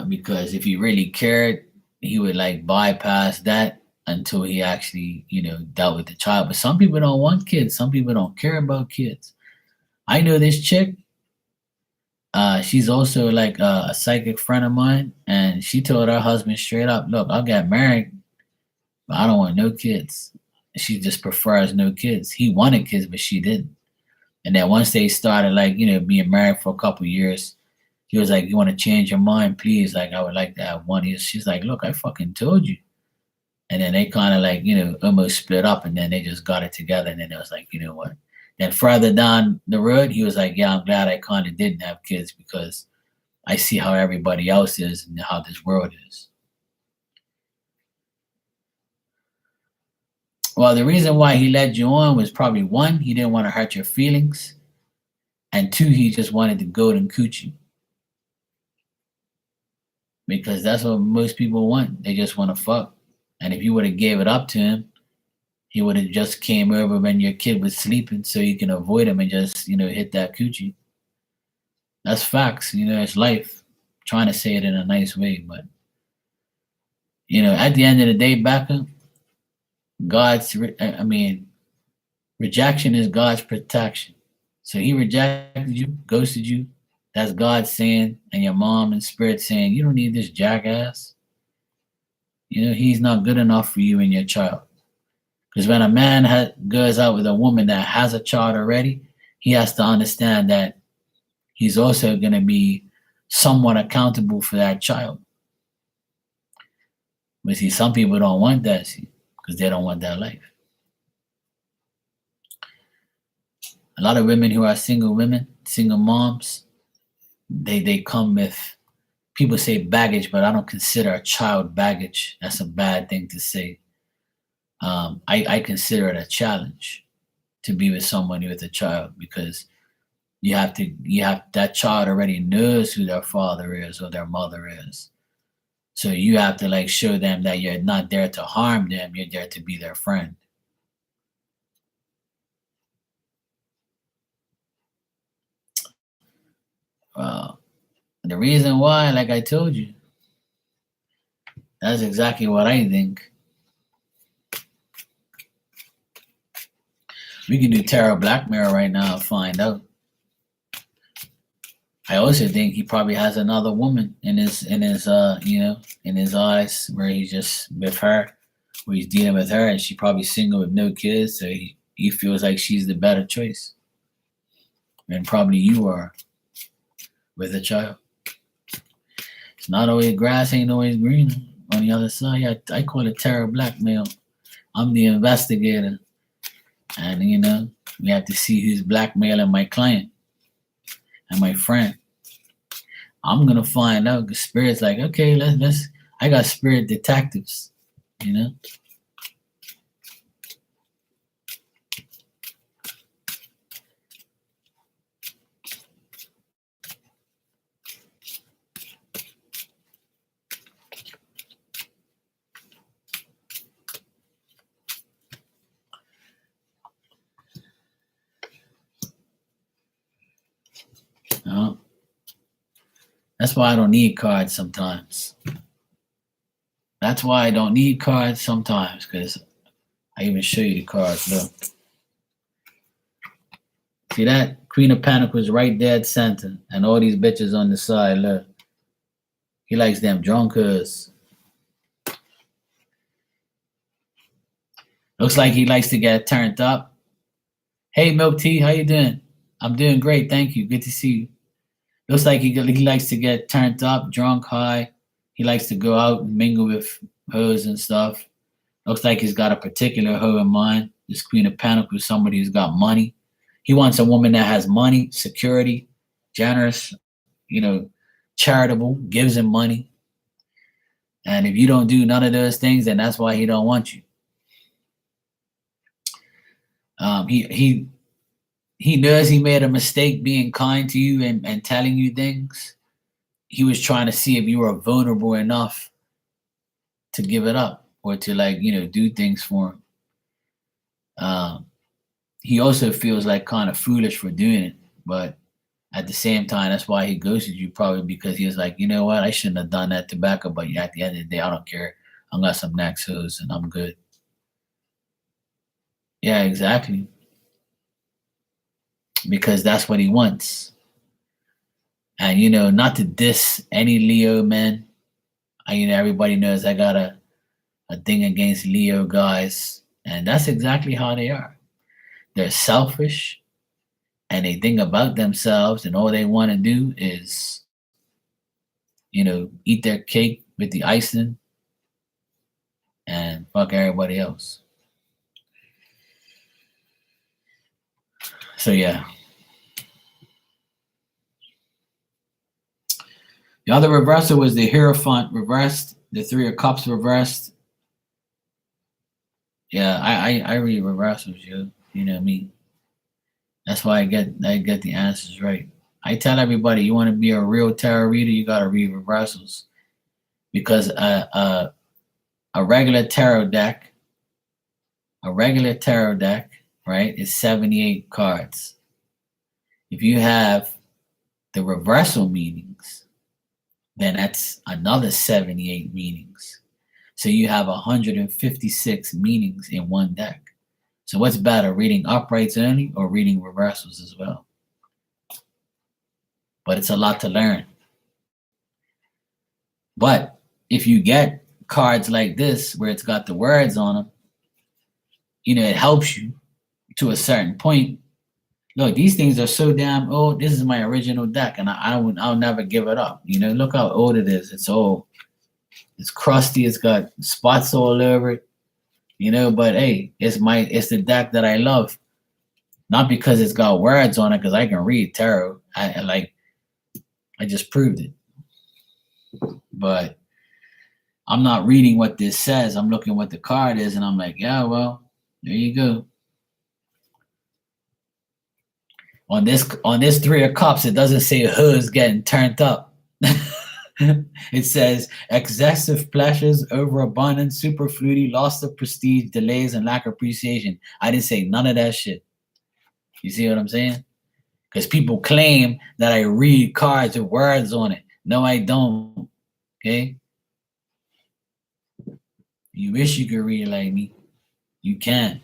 Because if he really cared, he would like bypass that until he actually, dealt with the child. But some people don't want kids. Some people don't care about kids. I know this chick. She's also like a psychic friend of mine, and she told her husband straight up, "Look, I'll get married, but I don't want no kids." She just prefers no kids. He wanted kids, but she didn't. And then once they started like, being married for a couple years, he was like, "You want to change your mind, please? Like, I would like to have one." She's like, "Look, I fucking told you." And then they kind of like, almost split up, and then they just got it together. And then it was like, you know what? Then further down the road, he was like, "Yeah, I'm glad I kind of didn't have kids because I see how everybody else is and how this world is." Well, the reason why he led you on was probably one, he didn't want to hurt your feelings, and two, he just wanted the golden coochie. Because that's what most people want. They just want to fuck. And if you would have gave it up to him, he would have just came over when your kid was sleeping so you can avoid him and just, hit that coochie. That's facts, it's life. I'm trying to say it in a nice way, but at the end of the day, Becca, rejection is God's protection. So he rejected you, ghosted you. That's God saying, and your mom and spirit saying, "You don't need this jackass." He's not good enough for you and your child. Because when a man goes out with a woman that has a child already, he has to understand that he's also going to be somewhat accountable for that child. But see, some people don't want that, because they don't want that life. A lot of women who are single women, single moms, they come with, people say baggage, but I don't consider a child baggage. That's a bad thing to say. I consider it a challenge to be with someone with a child, because you have that child already knows who their father is or their mother is. So you have to like show them that you're not there to harm them, you're there to be their friend. The reason why, like I told you, that's exactly what I think. We can do tarot black mirror right now and find out. I also think he probably has another woman in his eyes, where he's just with her, where he's dealing with her, and she's probably single with no kids, so he feels like she's the better choice. And probably you are with a child. It's not always grass, ain't always green on the other side. I call it tarot blackmail. I'm the investigator. And we have to see who's blackmailing my client and my friend. I'm gonna find out. The spirit's like, okay, let's. I got spirit detectives, That's why I don't need cards sometimes. That's why I don't need cards sometimes, because I even show you the cards. Look. See that? Queen of Pentacles right dead center. And all these bitches on the side. Look. He likes them drunkards. Looks like he likes to get turned up. Hey, Milk Tea, how you doing? I'm doing great, thank you. Good to see you. Looks like he likes to get turned up, drunk, high. He likes to go out and mingle with hoes and stuff. Looks like he's got a particular hoe in mind. This Queen of Pentacles, somebody who's got money. He wants a woman that has money, security, generous, charitable, gives him money. And if you don't do none of those things, then that's why he don't want you. He knows he made a mistake being kind to you and telling you things. He was trying to see if you were vulnerable enough to give it up or to do things for him. He also feels like kind of foolish for doing it, but at the same time, that's why he ghosted you, probably because he was like, you know what, I shouldn't have done that tobacco, but at the end of the day, I don't care. I got some next hoes and I'm good. Yeah, exactly. Because that's what he wants. And not to diss any Leo men. Everybody knows I got a thing against Leo guys, and that's exactly how they are. They're selfish, and they think about themselves, and all they want to do is, eat their cake with the icing and fuck everybody else. So yeah. The other reversal was the Hierophant reversed, the Three of Cups reversed. Yeah, I read reversals, yo. You know me. That's why I get the answers right. I tell everybody, you want to be a real tarot reader, you gotta read reversals, because a regular tarot deck, right, is 78 cards. If you have the reversal meanings, then that's another 78 meanings. So you have 156 meanings in one deck. So what's better, reading uprights only or reading reversals as well? But it's a lot to learn. But if you get cards like this, where it's got the words on them, it helps you to a certain point. Look, these things are so damn old. This is my original deck, and I'll never give it up. Look how old it is. It's old. It's crusty. It's got spots all over it. But hey, it's the deck that I love. Not because it's got words on it, because I can read tarot. I just proved it. But I'm not reading what this says. I'm looking what the card is, and I'm like, yeah, well, there you go. On this Three of Cups, it doesn't say who's getting turned up. It says excessive pleasures, overabundance, superfluity, loss of prestige, delays, and lack of appreciation. I didn't say none of that shit. You see what I'm saying? Because people claim that I read cards with words on it. No, I don't. Okay? You wish you could read like me. You can.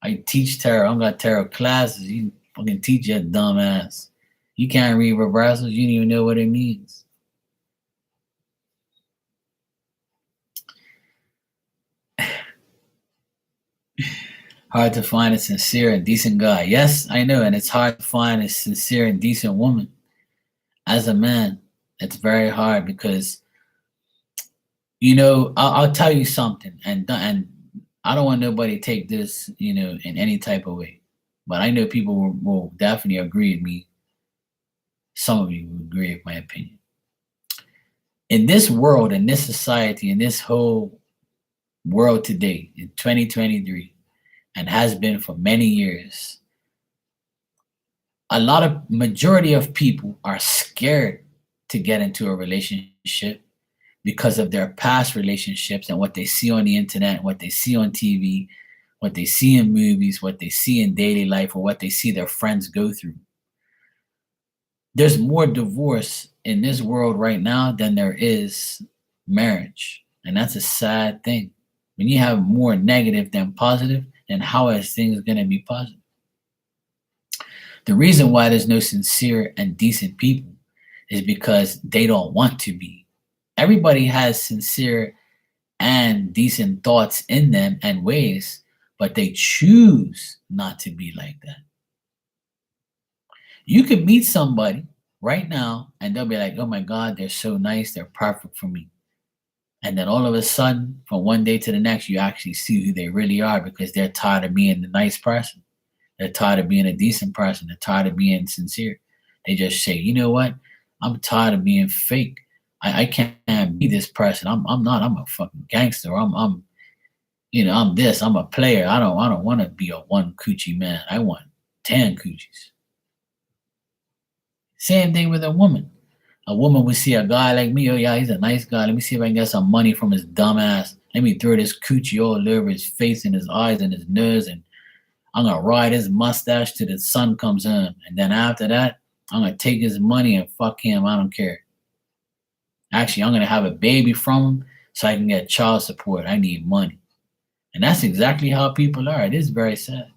I teach tarot. I've got tarot classes. You fucking teach that dumb ass. You can't read reversals. You don't even know what it means. Hard to find a sincere and decent guy. Yes, I know, and it's hard to find a sincere and decent woman. As a man, it's very hard because, I'll tell you something, and I don't want nobody to take this, in any type of way. But I know people will definitely agree with me. Some of you will agree with my opinion. In this world, in this society, in this whole world today, in 2023, and has been for many years, majority of people are scared to get into a relationship because of their past relationships and what they see on the internet, what they see on TV, what they see in movies, what they see in daily life, or what they see their friends go through. there's more divorce in this world right now than there is marriage. And that's a sad thing. When you have more negative than positive, then how is things going to be positive? The reason why there's no sincere and decent people is because they don't want to be. Everybody has sincere and decent thoughts in them and ways, but they choose not to be like that. You could meet somebody right now and they'll be like, oh my God, they're so nice, they're perfect for me. And then all of a sudden, from one day to the next, you actually see who they really are because they're tired of being the nice person. They're tired of being a decent person. They're tired of being sincere. They just say, you know what? I'm tired of being fake. I can't be this person. I'm not. I'm a fucking gangster. I'm I'm this. I'm a player. I don't want to be a one coochie man. I want 10 coochies. Same thing with a woman. A woman would see a guy like me. Oh yeah, he's a nice guy. Let me see if I can get some money from his dumb ass. Let me throw this coochie all over his face and his eyes and his nose, and I'm gonna ride his mustache till the sun comes in. And then after that, I'm gonna take his money and fuck him. I don't care. Actually, I'm gonna have a baby from him so I can get child support. I need money. And that's exactly how people are. It is very sad.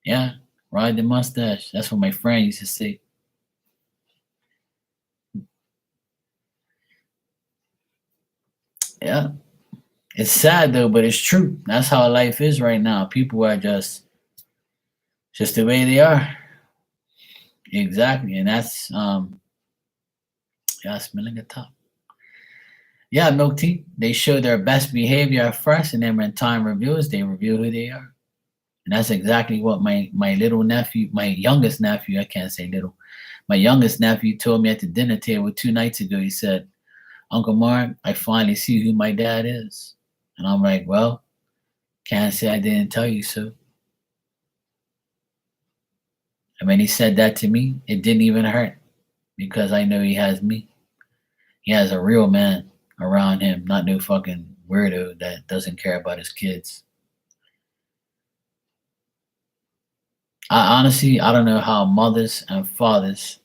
Yeah, ride the mustache. That's what my friend used to say. Yeah. It's sad though, but it's true. That's how life is right now. People are just the way they are. Exactly. And that's yeah, smelling a top. Yeah, milk tea. They show their best behavior at first, and then when time reveals, they reveal who they are. And that's exactly what my little nephew, my youngest nephew, I can't say little, my youngest nephew told me at the dinner table 2 nights ago. He said, Uncle Mark, I finally see who my dad is. And I'm like, well, can't say I didn't tell you so. And when he said that to me, it didn't even hurt because I know he has me. He has a real man around him, not no fucking weirdo that doesn't care about his kids. I don't know how mothers and fathers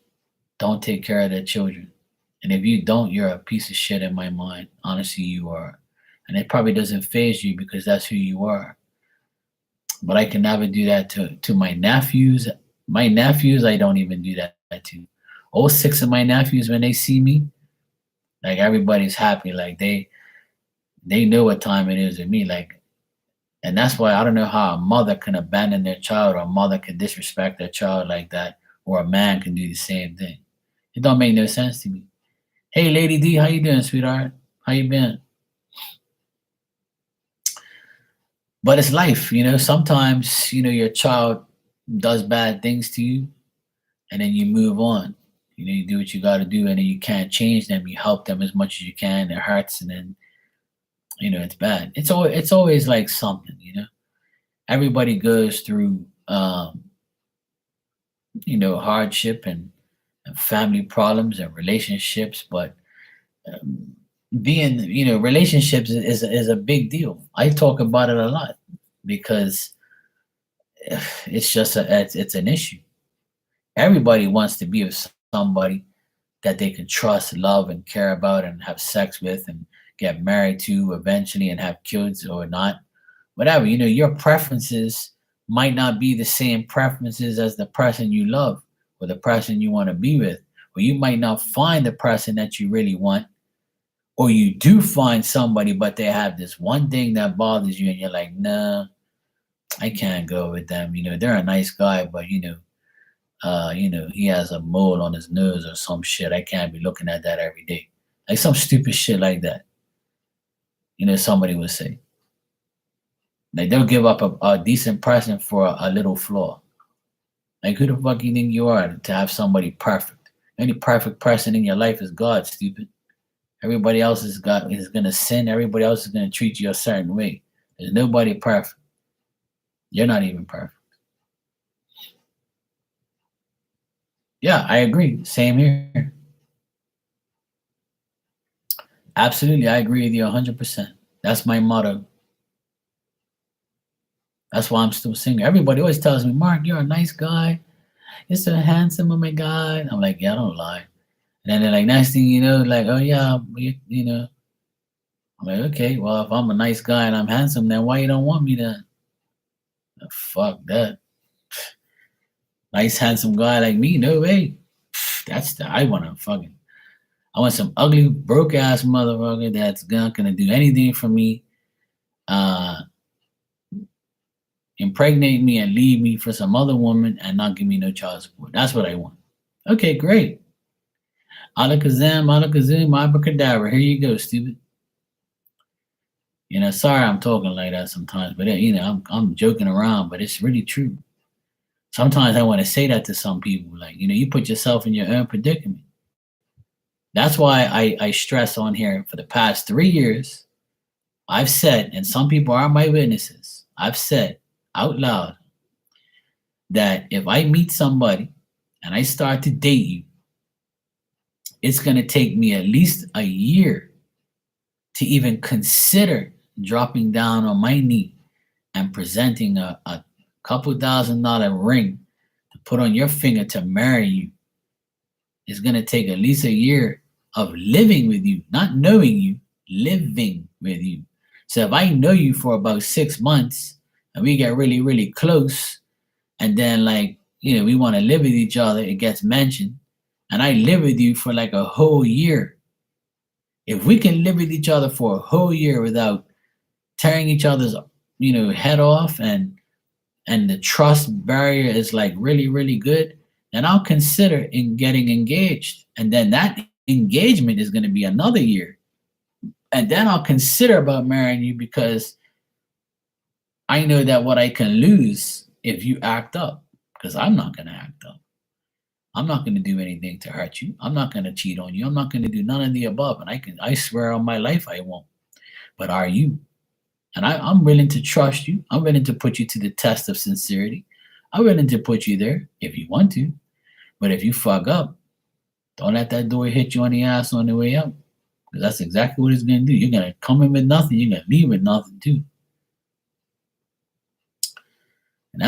don't take care of their children. And if you don't, you're a piece of shit in my mind. Honestly, you are. And it probably doesn't phase you because that's who you are. But I can never do that to my nephews. My nephews, I don't even do that to. All 6 of my nephews, when they see me, like everybody's happy. Like they know what time it is with me. Like, and that's why I don't know how a mother can abandon their child or a mother can disrespect their child like that, or a man can do the same thing. It don't make no sense to me. Hey, Lady D, how you doing, sweetheart? How you been? But it's life, sometimes, your child does bad things to you and then you move on. You do what you got to do and then you can't change them. You help them as much as you can. It hurts and then, it's bad. It's always like something. Everybody goes through, hardship and family problems and relationships, but being relationships is a big deal. I talk about it a lot because it's an issue. Everybody wants to be with somebody that they can trust, love, and care about, and have sex with, and get married to eventually, and have kids or not, whatever. Your preferences might not be the same preferences as the person you love or the person you want to be with, or you might not find the person that you really want. Or you do find somebody, but they have this one thing that bothers you, and you're like, nah, I can't go with them. They're a nice guy, but he has a mole on his nose or some shit. I can't be looking at that every day. Like some stupid shit like that. Somebody would say. Like they'll give up a decent person for a little flaw. Like who the fuck you think you are to have somebody perfect? Any perfect person in your life is God, stupid. Everybody else is gonna sin. Everybody else is gonna treat you a certain way. There's nobody perfect. You're not even perfect. Yeah, I agree. Same here. Absolutely, I agree with you 100%. That's my motto. That's why I'm still single. Everybody always tells me, Mark, you're a nice guy. you're so handsome, oh my God. I'm like, yeah, I don't lie. And then they're like, next thing you know, like, oh yeah, you know. I'm like, okay, well, if I'm a nice guy and I'm handsome, then why you don't want me then? Fuck that. Nice, handsome guy like me, no way. That's the I want to fucking. I want some ugly, broke ass motherfucker that's not gonna do anything for me. Uh, Impregnate me and leave me for some other woman and not give me no child support. That's what I want. Okay, great. Alakazam, alakazam, abracadabra. Here you go, stupid. You know, sorry I'm talking like that sometimes, but you know, I'm joking around, but it's really true. Sometimes I want to say that to some people, like, you know, you put yourself in your own predicament. That's why I stress on here for the past 3 years. I've said, and some people are my witnesses, I've said out loud that if I meet somebody and I start to date you, it's going to take me at least a year to even consider dropping down on my knee and presenting a couple $1,000 ring to put on your finger to marry you. It's going to take at least a year of living with you, not knowing you, living with you. So if I know you for about 6 months and we get really, really close, and then like, you know, we want to live with each other, it gets mentioned, and I live with you for like a whole year. If we can live with each other for a whole year without tearing each other's, you know, head off, and the trust barrier is like really, really good, then I'll consider in getting engaged. And then that engagement is going to be another year. And then I'll consider about marrying you because I know that what I can lose if you act up, because I'm not going to act up. I'm not going to do anything to hurt you. I'm not going to cheat on you. I'm not going to do none of the above. And I swear on my life I won't. But are you? And I'm willing to trust you. I'm willing to put you to the test of sincerity. I'm willing to put you there if you want to. But if you fuck up, don't let that door hit you on the ass on the way up. Because that's exactly what it's going to do. You're going to come in with nothing. You're going to leave with nothing too. And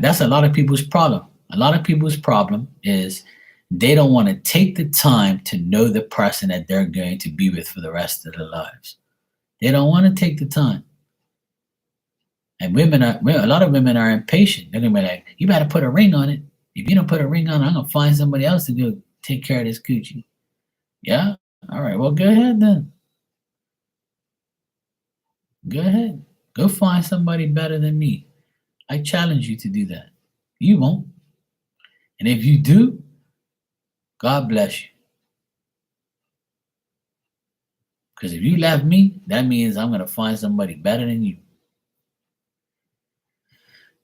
that's a lot of people's problem. A lot of people's problem is they don't want to take the time to know the person that they're going to be with for the rest of their lives. They don't want to take the time. And a lot of women are impatient. They're going to be like, you better put a ring on it. If you don't put a ring on it, I'm going to find somebody else to go take care of this coochie. Yeah? All right. Well, go ahead then. Go ahead. Go find somebody better than me. I challenge you to do that. You won't. And if you do, God bless you. Because if you left me, that means I'm going to find somebody better than you.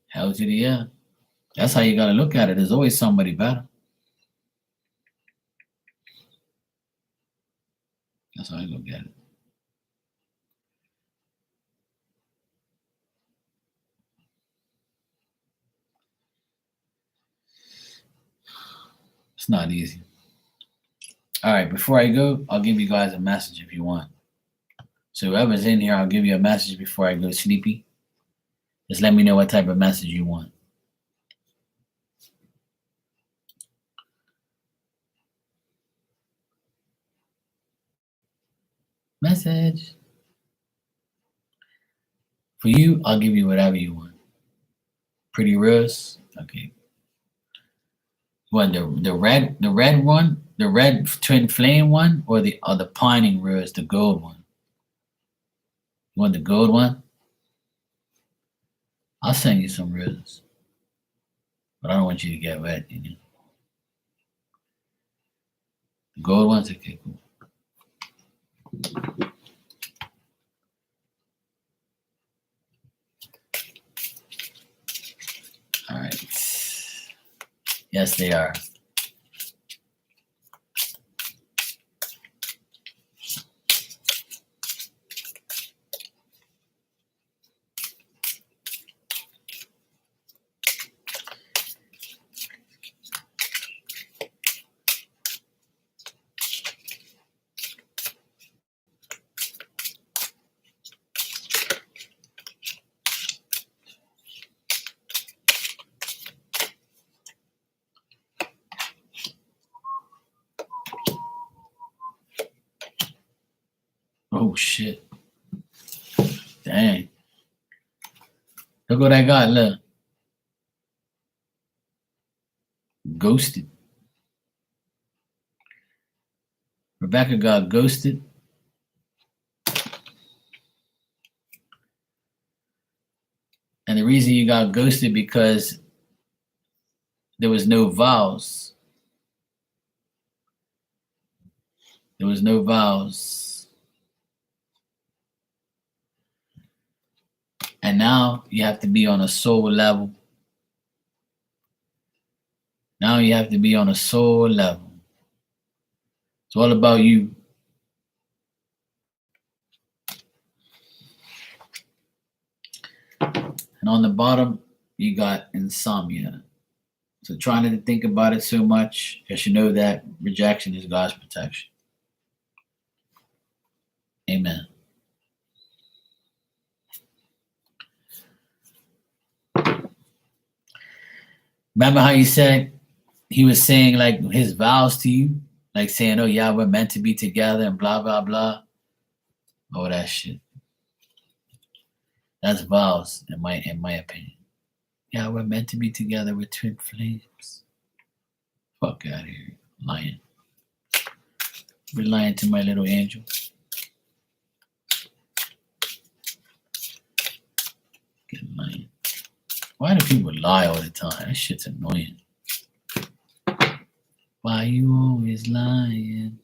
Hell to the yeah. That's how you got to look at it. There's always somebody better. That's how I look at it. It's not easy. All right, before I go, I'll give you guys a message if you want. So whoever's in here, I'll give you a message before I go sleepy. Just let me know what type of message you want. Message. For you, I'll give you whatever you want. Pretty rose? Okay. What, the red one? The red twin flame one, or the pining rose, the gold one? You want the gold one? I'll send you some roses. But I don't want you to get wet, you know. The gold ones? Okay, cool. All right. Yes, they are. Oh shit. Dang. Look what I got, look. Ghosted. Rebecca got ghosted. And the reason you got ghosted because there was no vows. There was no vows. And now you have to be on a soul level. Now you have to be on a soul level. It's all about you. And on the bottom, you got insomnia. So try not to think about it so much, because you know that rejection is God's protection. Amen. Remember how you said he was saying like his vows to you? Like saying, oh yeah, we're meant to be together and blah, blah, blah. Oh, that shit. That's vows, in my opinion. Yeah, we're meant to be together with twin flames. Fuck out of here. Lying. We're lying to my little angel. Get lying. Why do people lie all the time? That shit's annoying. Why you always lying?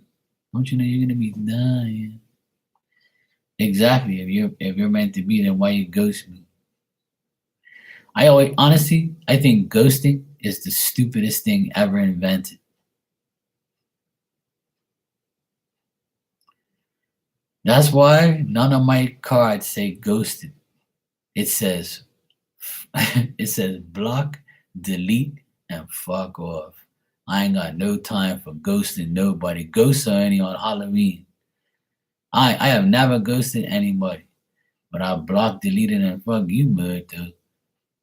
Don't you know you're gonna be dying? Exactly. If you're meant to be, then why you ghost me? Honestly, I think ghosting is the stupidest thing ever invented. That's why none of my cards say ghosted. It says block, delete, and fuck off. I ain't got no time for ghosting nobody. Ghosts are only on Halloween. I have never ghosted anybody, but I blocked, deleted, and fuck you, mud, though.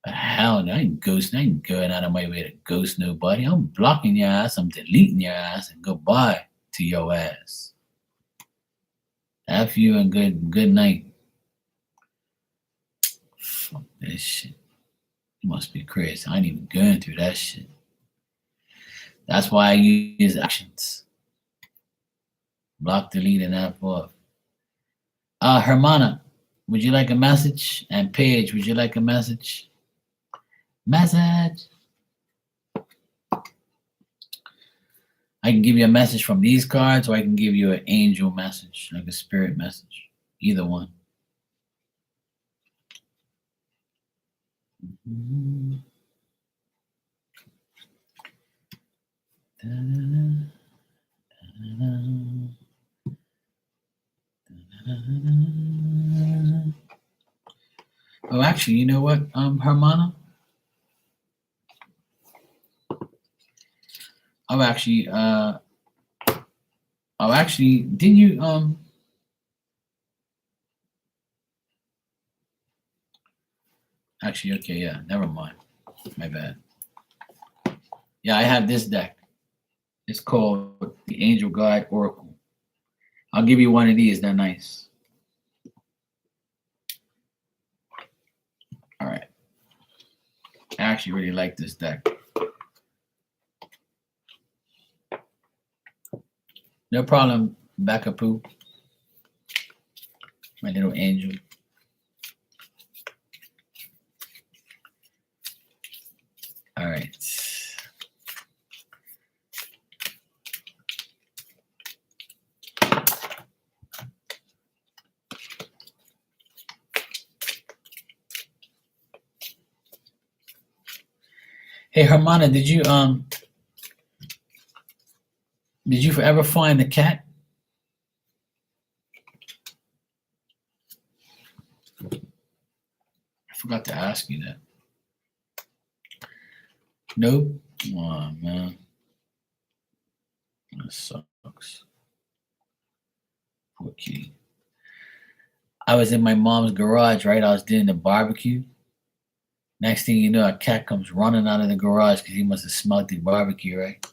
But hell no, I ain't ghosting. I ain't going out of my way to ghost nobody. I'm blocking your ass. I'm deleting your ass, and goodbye to your ass. F you and good night. Fuck this shit. You must be crazy. I ain't even going through that shit. That's why I use actions. Block, delete, and F off. Hermana, would you like a message? And Paige, would you like a message? Message. I can give you a message from these cards, or I can give you an angel message, like a spirit message. Either one. Oh, actually, you know what, Hermana? Didn't you, actually, okay, yeah, never mind. My bad. Yeah, I have this deck. It's called the Angel Guide Oracle. I'll give you one of these. They're nice. All right. I actually really like this deck. No problem, Bakapoo. My little angel. All right. Hey, Hermana, did you ever find the cat? I forgot to ask you that. Nope. Oh, man. That sucks. Poor kitty. I was in my mom's garage, right? I was doing the barbecue. Next thing you know, a cat comes running out of the garage because he must have smelled the barbecue, right?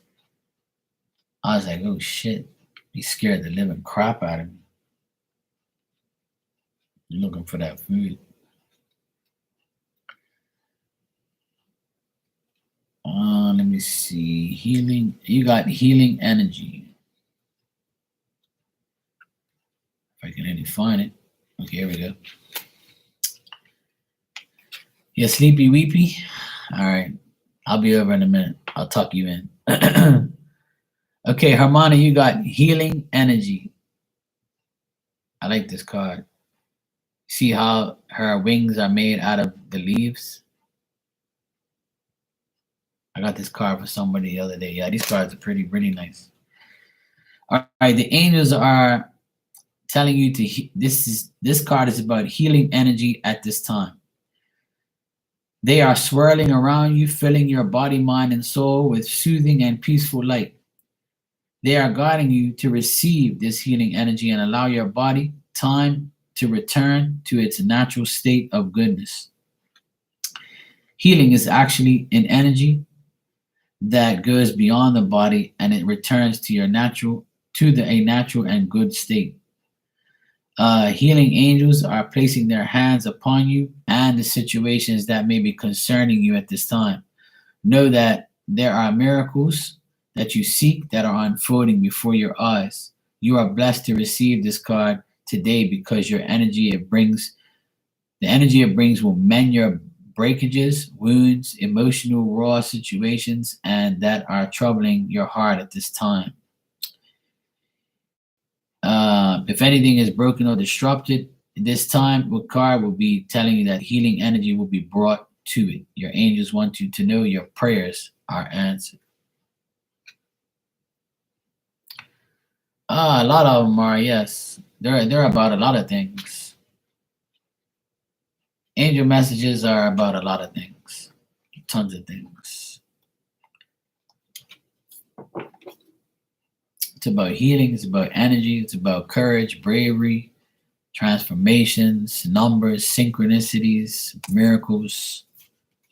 I was like, oh shit. He scared the living crap out of me. You're looking for that food. Let me see. Healing. You got healing energy. If I can really find it. Okay, here we go. You sleepy weepy? All right. I'll be over in a minute. I'll tuck you in. Okay, Hermione, you got healing energy. I like this card. See how her wings are made out of the leaves? I got this card for somebody the other day. Yeah, these cards are really nice. All right, the angels are telling you to this card is about healing energy at this time. They are swirling around you, filling your body, mind, and soul with soothing and peaceful light. They are guiding you to receive this healing energy and allow your body time to return to its natural state of goodness. Healing is actually an energy that goes beyond the body and it returns to a natural and good state. Healing angels are placing their hands upon you and the situations that may be concerning you at this time. Know that there are miracles that you seek that are unfolding before your eyes. You are blessed to receive this card today because the energy it brings will mend your breakages, wounds, emotional raw situations, and that are troubling your heart at this time. If anything is broken or disrupted, this time, what card will be telling you that healing energy will be brought to it. Your angels want you to know your prayers are answered. A lot of them are, yes. They're about a lot of things. Angel messages are about a lot of things. Tons of things. It's about healing, it's about energy, it's about courage, bravery, transformations, numbers, synchronicities, miracles,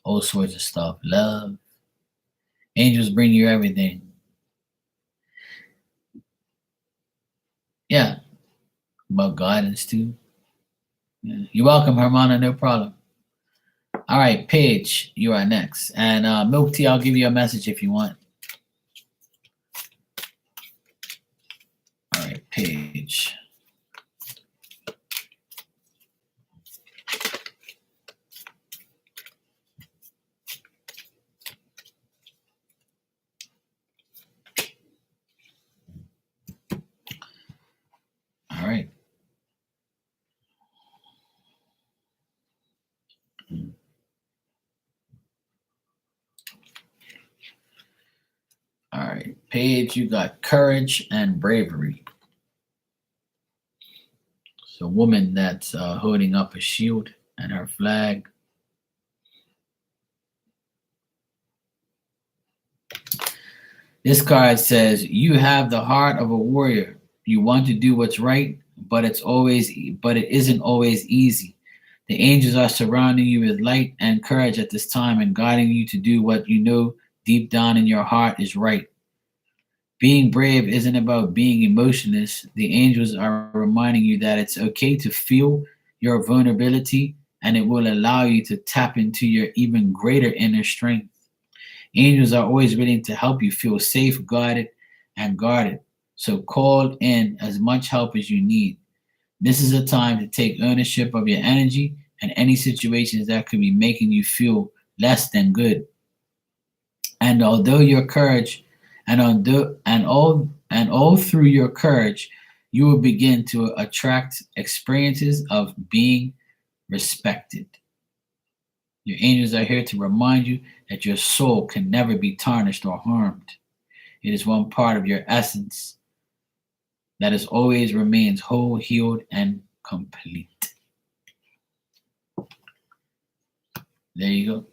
all sorts of stuff. Love. Angels bring you everything. Yeah. About guidance too. Yeah. You're welcome, Hermana, no problem. All right, Paige, you are next. And Milk Tea, I'll give you a message if you want. All right, Paige. All right. All right, Paige, you got courage and bravery. It's a woman that's holding up a shield and her flag. This card says, "You have the heart of a warrior. You want to do what's right, but it isn't always easy. The angels are surrounding you with light and courage at this time and guiding you to do what you know deep down in your heart is right. Being brave isn't about being emotionless. The angels are reminding you that it's okay to feel your vulnerability and it will allow you to tap into your even greater inner strength. Angels are always willing to help you feel safe, guided, and guarded. So call in as much help as you need. This is a time to take ownership of your energy and any situations that could be making you feel less than good. And although your courage and all through your courage, you will begin to attract experiences of being respected. Your angels are here to remind you that your soul can never be tarnished or harmed. It is one part of your essence that is always remains whole, healed, and complete. There you go.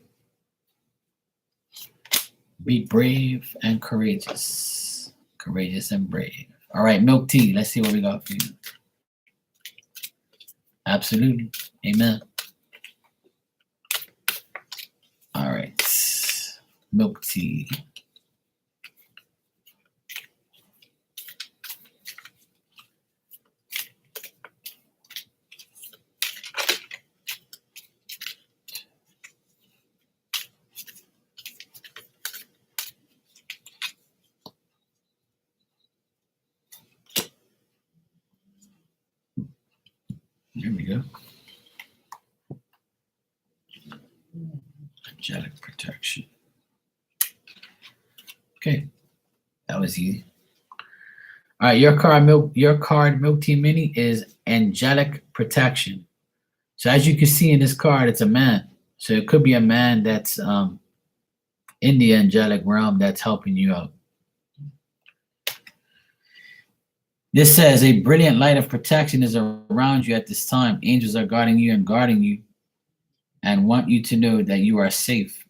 Be brave and courageous. Courageous and brave. All right, Milk Tea. Let's see what we got for you. Absolutely. Amen. All right. Milk Tea. There we go. Angelic protection. Okay, that was easy. All right, your card Milk Tea Mini is angelic protection. So as you can see in this card, it's a man. So it could be a man that's in the angelic realm that's helping you out. This says a brilliant light of protection is around you at this time. Angels are guarding you and want you to know that you are safe.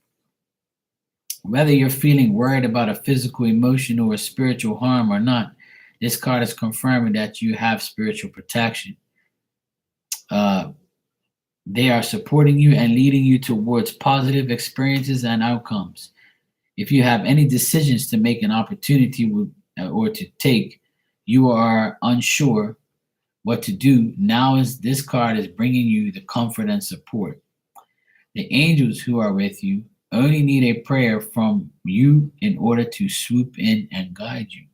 Whether you're feeling worried about a physical, emotional, or spiritual harm or not, this card is confirming that you have spiritual protection. They are supporting you and leading you towards positive experiences and outcomes. If you have any decisions to make an opportunity or to take, you are unsure what to do, now is this card is bringing you the comfort and support. The angels who are with you only need a prayer from you in order to swoop in and guide you.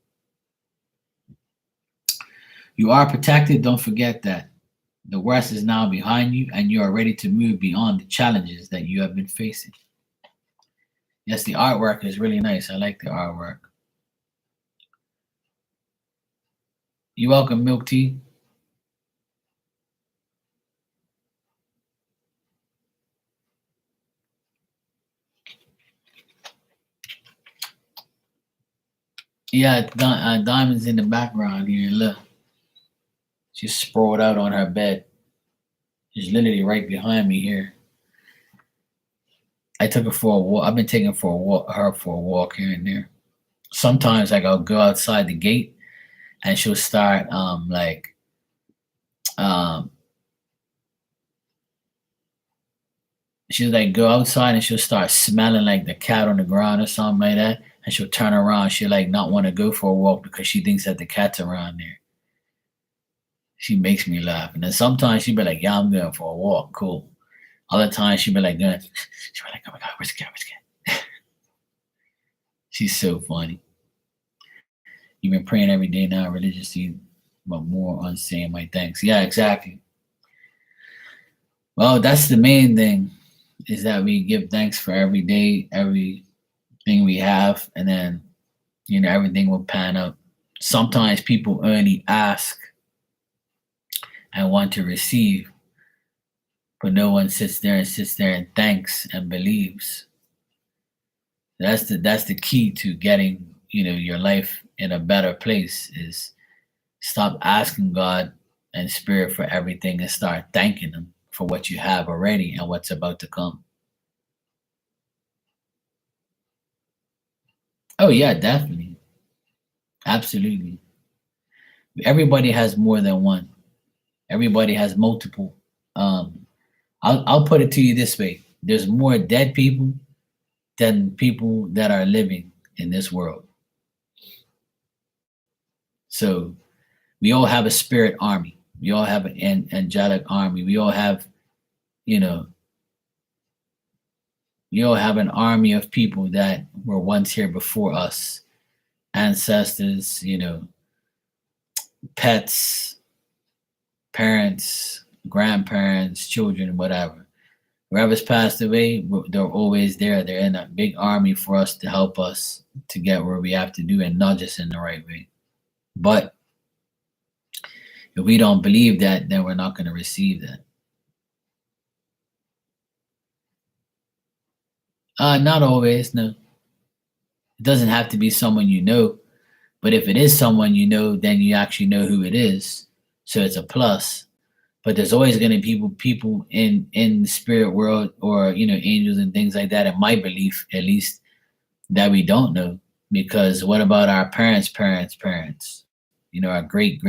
You are protected, don't forget that. The worst is now behind you, and you are ready to move beyond the challenges that you have been facing. Yes, the artwork is really nice. I like the artwork. You're welcome, Milk Tea. Yeah, Diamond's in the background here. Look, she's sprawled out on her bed. She's literally right behind me here. I took her for a walk. I've been taking her for a walk here and there. Sometimes like I'll go outside the gate and she'll start she'll like go outside and she'll start smelling like the cat on the ground or something like that. And she'll turn around. She'll like not want to go for a walk because she thinks that the cat's around there. She makes me laugh. And then sometimes she'll be like, yeah, I'm going for a walk. Cool. Other times she'll be like, oh my God, where's the cat? Where's the cat? She's so funny. You've been praying every day now religiously, but more on saying my thanks. Yeah, exactly. Well, that's the main thing, is that we give thanks for every day, everything we have, and then, everything will pan out. Sometimes people only ask and want to receive, but no one sits there and thanks and believes. That's the key to getting, your life in a better place, is stop asking God and Spirit for everything and start thanking Him for what you have already and what's about to come. Oh yeah, definitely. Absolutely. Everybody has more than one. Everybody has multiple. I'll put it to you this way. There's more dead people than people that are living in this world. So we all have a spirit army. We all have an angelic army. We all have, we all have an army of people that were once here before us. Ancestors, pets, parents, grandparents, children, whatever. Whoever's passed away, they're always there. They're in a big army for us to help us to get where we have to do and nudge us in the right way. But if we don't believe that, then we're not going to receive that. Not always, no. It doesn't have to be someone you know, but if it is someone you know, then you actually know who it is. So it's a plus. But there's always going to be people in the spirit world, or angels and things like that, in my belief at least, that we don't know. Because what about our parents' our great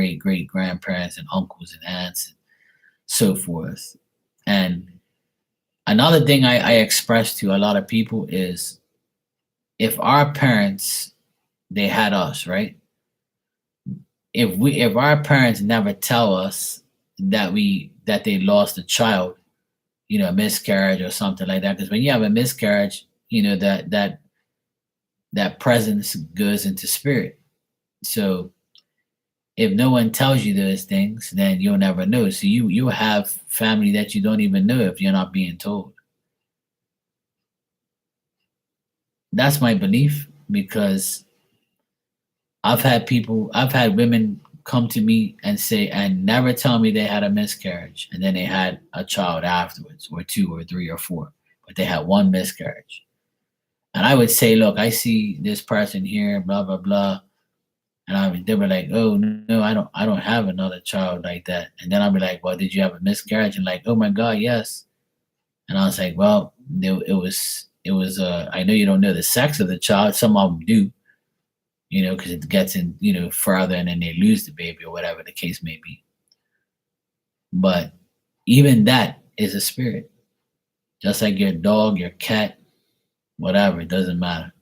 grandparents and uncles and aunts and so forth. And another thing I express to a lot of people is, if our parents, they had us, right? If our parents never tell us that they lost a child, a miscarriage or something like that, because when you have a miscarriage, that presence goes into spirit. So if no one tells you those things, then you'll never know. So you have family that you don't even know if you're not being told. That's my belief because I've had women come to me and say and never tell me they had a miscarriage and then they had a child afterwards, or two or three or four, but they had one miscarriage. And I would say, look, I see this person here, blah blah blah, and they were like, oh no, I don't have another child like that. And then I'll be like, well, did you have a miscarriage? And like, oh my god, yes. And I was like, well, it was. I know you don't know the sex of the child. Some of them do, because it gets in, further, and then they lose the baby or whatever the case may be. But even that is a spirit, just like your dog, your cat, whatever. It doesn't matter.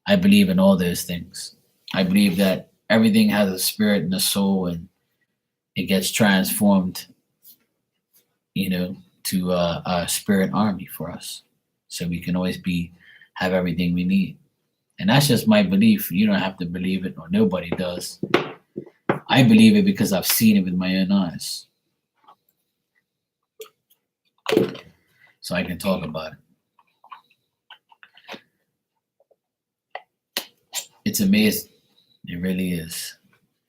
I believe in all those things. I believe that everything has a spirit and a soul, and it gets transformed, to a spirit army for us, so we can always have everything we need. And that's just my belief. You don't have to believe it, or nobody does. I believe it because I've seen it with my own eyes, so I can talk about it. It's amazing. It really is.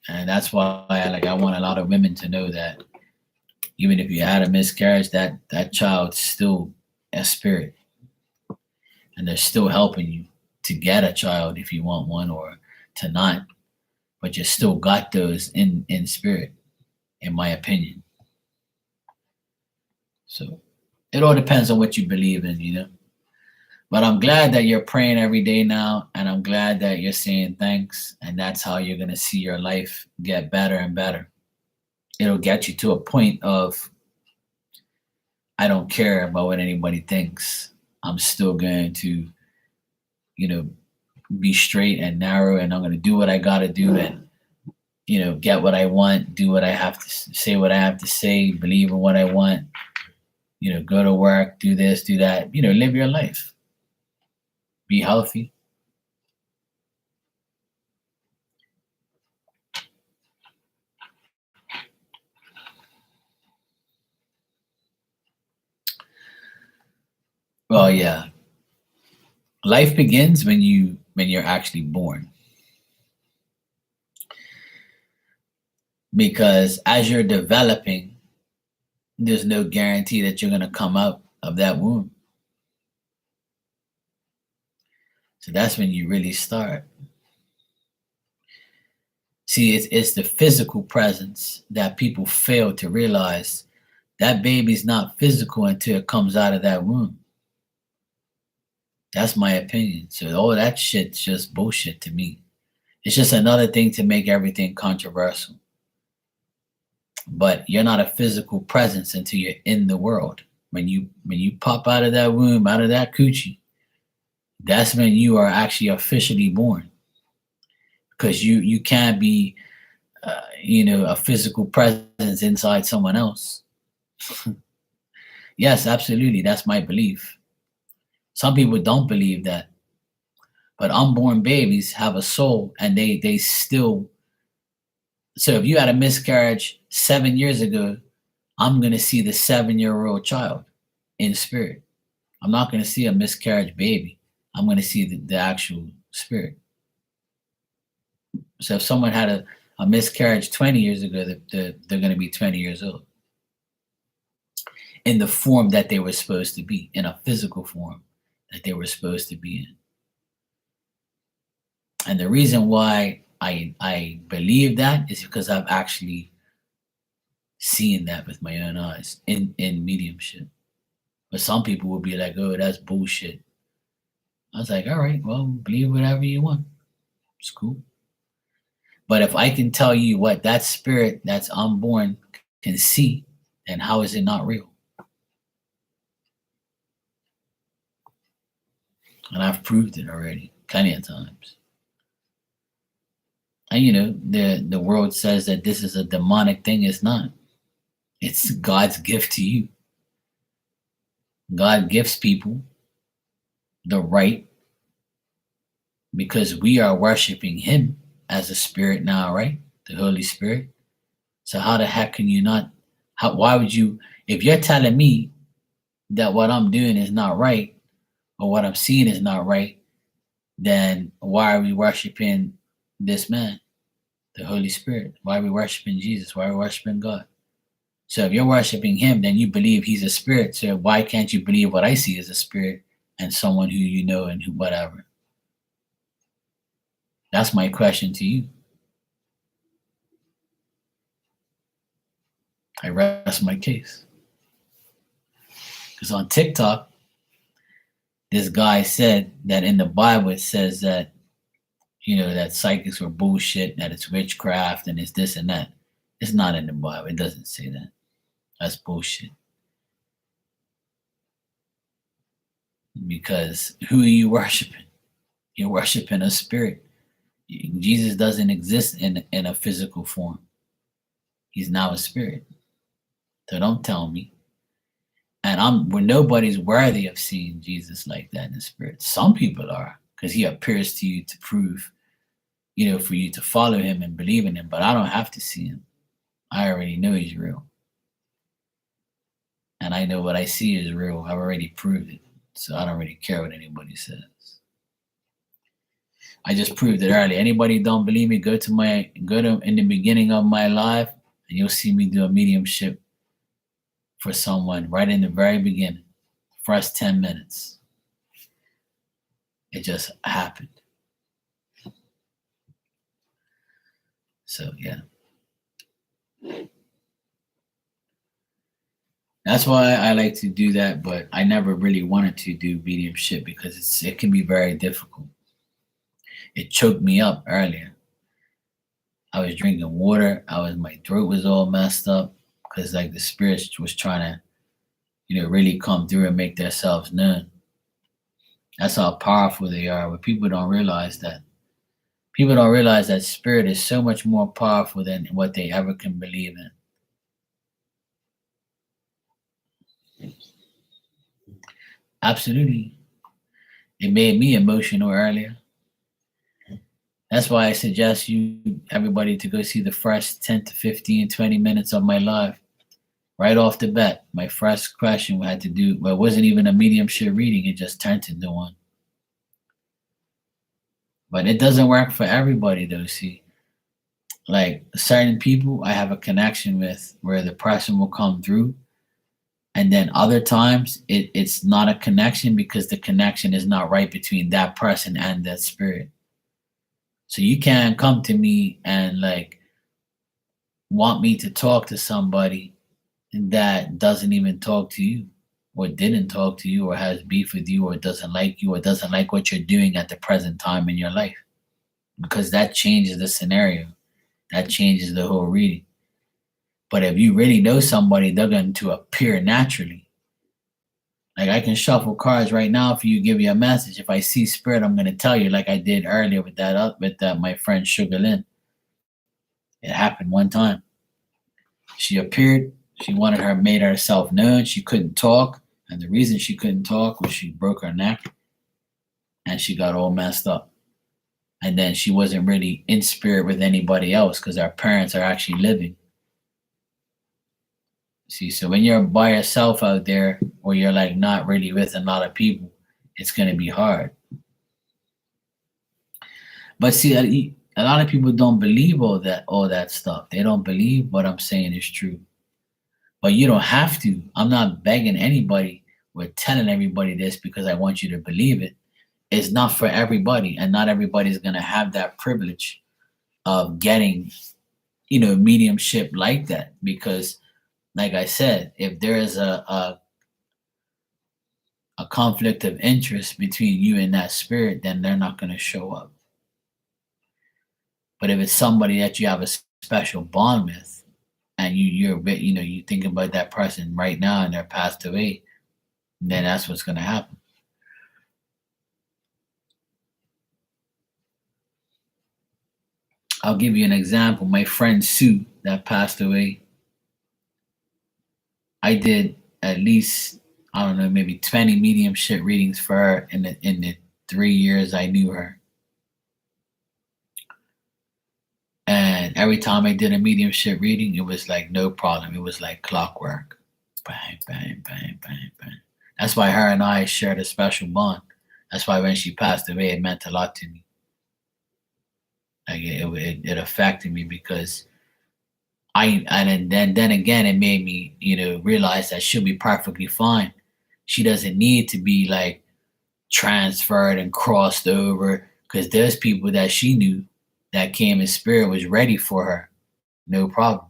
And that's why I want a lot of women to know that even if you had a miscarriage, that child's still a spirit, and they're still helping you to get a child if you want one, or to not, but you still got those in spirit, in my opinion. So it all depends on what you believe in. But I'm glad that you're praying every day now, and I'm glad that you're saying thanks, and that's how you're going to see your life get better and better. It'll get you to a point of, I don't care about what anybody thinks. I'm still going to, be straight and narrow, and I'm going to do what I got to do, and, get what I want, do what I have to say, what I have to say, believe in what I want, go to work, do this, do that, live your life. Be healthy. Well, yeah. Life begins when you're actually born. Because as you're developing, there's no guarantee that you're going to come out of that womb. So that's when you really start. See, it's the physical presence that people fail to realize. That baby's not physical until it comes out of that womb. That's my opinion. So all that shit's just bullshit to me. It's just another thing to make everything controversial. But you're not a physical presence until you're in the world. When you pop out of that womb, out of that coochie, that's when you are actually officially born. Because you can't be, a physical presence inside someone else. Yes, absolutely. That's my belief. Some people don't believe that. But unborn babies have a soul, and they still. So if you had a miscarriage 7 years ago, I'm going to see the 7-year-old child in spirit. I'm not going to see a miscarriage baby. I'm going to see the actual spirit. So if someone had a miscarriage 20 years ago, they're going to be 20 years old. In the form that they were supposed to be, in a physical form that they were supposed to be in. And the reason why I believe that is because I've actually seen that with my own eyes in mediumship. But some people would be like, oh, that's bullshit. I was like, all right, well, believe whatever you want. It's cool. But if I can tell you what that spirit that's unborn can see, then how is it not real? And I've proved it already plenty of times. And the world says that this is a demonic thing. It's not. It's God's gift to you. God gives people the right, because we are worshiping him as a spirit now, right? the Holy Spirit. So how the heck can you not? Why would you? If you're telling me that what I'm doing is not right, or what I'm seeing is not right, then why are we worshiping this man, the Holy Spirit? Why are we worshiping Jesus? Why are we worshiping God? So if you're worshiping him, then you believe he's a spirit. So why can't you believe what I see as a spirit and someone who you know and who whatever? That's my question to you. I rest my case. Because on TikTok, this guy said that in the Bible it says that, that psychics were bullshit, that it's witchcraft and it's this and that. It's not in the Bible. It doesn't say that. That's bullshit. Because who are you worshiping? You're worshiping a spirit. Jesus doesn't exist in a physical form. He's now a spirit. So don't tell me. And when nobody's worthy of seeing Jesus like that in the spirit. Some people are, because he appears to you to prove, for you to follow him and believe in him. But I don't have to see him. I already know he's real. And I know what I see is real. I've already proved it. So I don't really care what anybody says. I just proved it earlier. Anybody don't believe me, go to in the beginning of my life, and you'll see me do a mediumship for someone right in the very beginning, first 10 minutes. It just happened. So yeah. That's why I like to do that, but I never really wanted to do mediumship because it can be very difficult. It choked me up earlier. I was drinking water. My throat was all messed up because the spirits was trying to, really come through and make themselves known. That's how powerful they are. But people don't realize that. People don't realize that spirit is so much more powerful than what they ever can believe in. Absolutely. It made me emotional earlier. That's why I suggest everybody to go see the first 10 to 15, 20 minutes of my life. Right off the bat, my first question we had to do, it wasn't even a mediumship reading, it just turned into one. But it doesn't work for everybody though, see. Like certain people I have a connection with where the person will come through. And then other times it's not a connection because the connection is not right between that person and that spirit. So you can't come to me and want me to talk to somebody that doesn't even talk to you or didn't talk to you or has beef with you or doesn't like you or doesn't like what you're doing at the present time in your life. Because that changes the scenario. That changes the whole reading. But if you really know somebody, they're going to appear naturally. Like I can shuffle cards right now for you, give you a message. If I see spirit, I'm going to tell you like I did earlier with that my friend Sugar Lynn. It happened one time. She appeared. She made herself known. She couldn't talk. And the reason she couldn't talk was she broke her neck and she got all messed up. And then she wasn't really in spirit with anybody else because our parents are actually living. See, so when you're by yourself out there or you're not really with a lot of people, it's going to be hard. But see, a lot of people don't believe all that stuff. They don't believe what I'm saying is true. But you don't have to. I'm not begging anybody or telling everybody this because I want you to believe it. It's not for everybody, and not everybody's going to have that privilege of getting, mediumship like that. Because, like I said, if there is a conflict of interest between you and that spirit, then they're not going to show up. But if it's somebody that you have a special bond with, and you're thinking about that person right now and they're passed away, then that's what's going to happen. I'll give you an example. My friend Sue that passed away, I did at least, I don't know, maybe 20 mediumship readings for her in the 3 years I knew her. And every time I did a mediumship reading, it was like no problem. It was like clockwork. Bang, bang, bang, bang, bang. That's why her and I shared a special bond. That's why when she passed away, it meant a lot to me. Like it affected me because and then again, it made me, realize that she'll be perfectly fine. She doesn't need to be like transferred and crossed over because there's people that she knew that came in spirit was ready for her. No problem.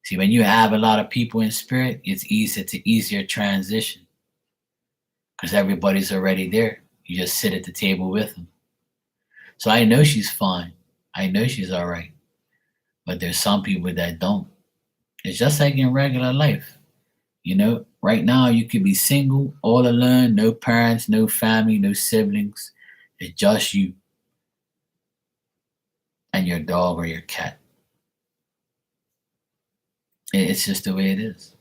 See, when you have a lot of people in spirit, it's easier transition because everybody's already there. You just sit at the table with them. So I know she's fine. I know she's all right. But there's some people that don't. It's just like in regular life. Right now you could be single, all alone, no parents, no family, no siblings. It's just you and your dog or your cat. It's just the way it is.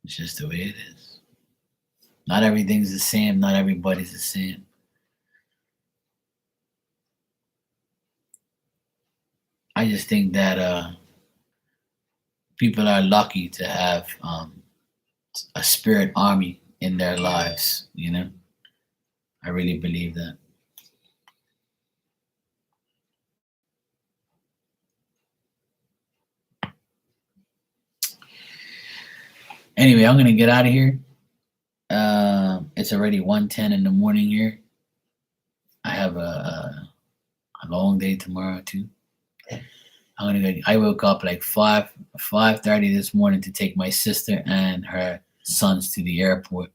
It's just the way it is. Not everything's the same. Not everybody's the same. I just think that people are lucky to have a spirit army in their lives. I really believe that. Anyway, I'm gonna get out of here. It's already 1:10 in the morning here. I have a long day tomorrow too. I woke up like 5:30 this morning to take my sister and her sons to the airport.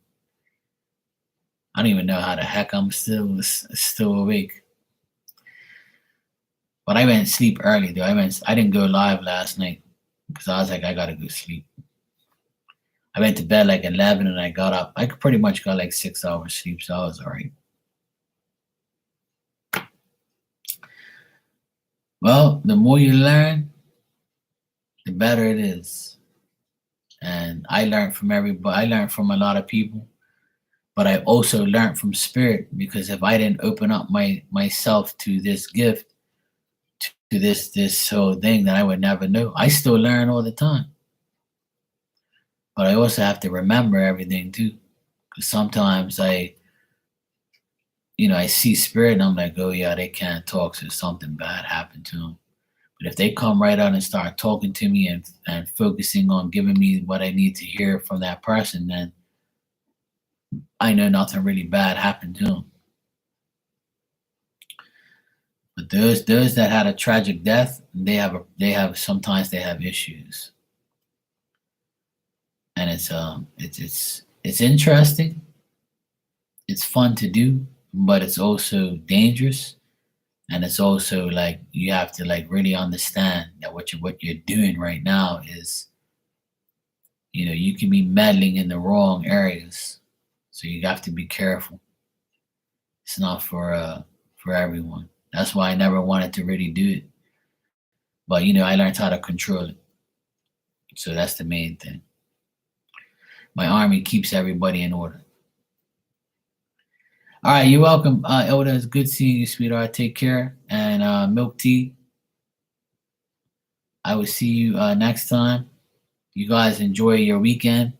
I don't even know how the heck I'm still awake. But I went to sleep early though. I didn't go live last night because I was like, I gotta go sleep. I went to bed like 11 and I got up. I pretty much got like 6 hours sleep, so I was all right. Well, the more you learn, the better it is. And I learned from everybody. I learned from a lot of people, but I also learned from spirit because if I didn't open up myself to this gift, to this whole thing, then I would never know. I still learn all the time. But I also have to remember everything too. Because sometimes I see spirit and I'm like, oh yeah, they can't talk, so something bad happened to them. But if they come right out and start talking to me and focusing on giving me what I need to hear from that person, then I know nothing really bad happened to them. But those that had a tragic death, sometimes they have issues. And it's interesting. It's fun to do, but it's also dangerous. And it's also like you have to like really understand that what you're doing right now is, you can be meddling in the wrong areas. So you have to be careful. It's not for everyone. That's why I never wanted to really do it. But I learned how to control it. So that's the main thing. My army keeps everybody in order. All right, you're welcome, Elda. It's good seeing you, sweetheart. Take care. And Milk Tea, I will see you next time. You guys enjoy your weekend.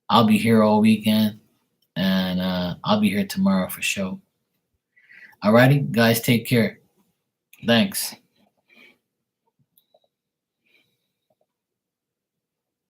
I'll be here all weekend. And I'll be here tomorrow for sure. All righty, guys, take care. Thanks.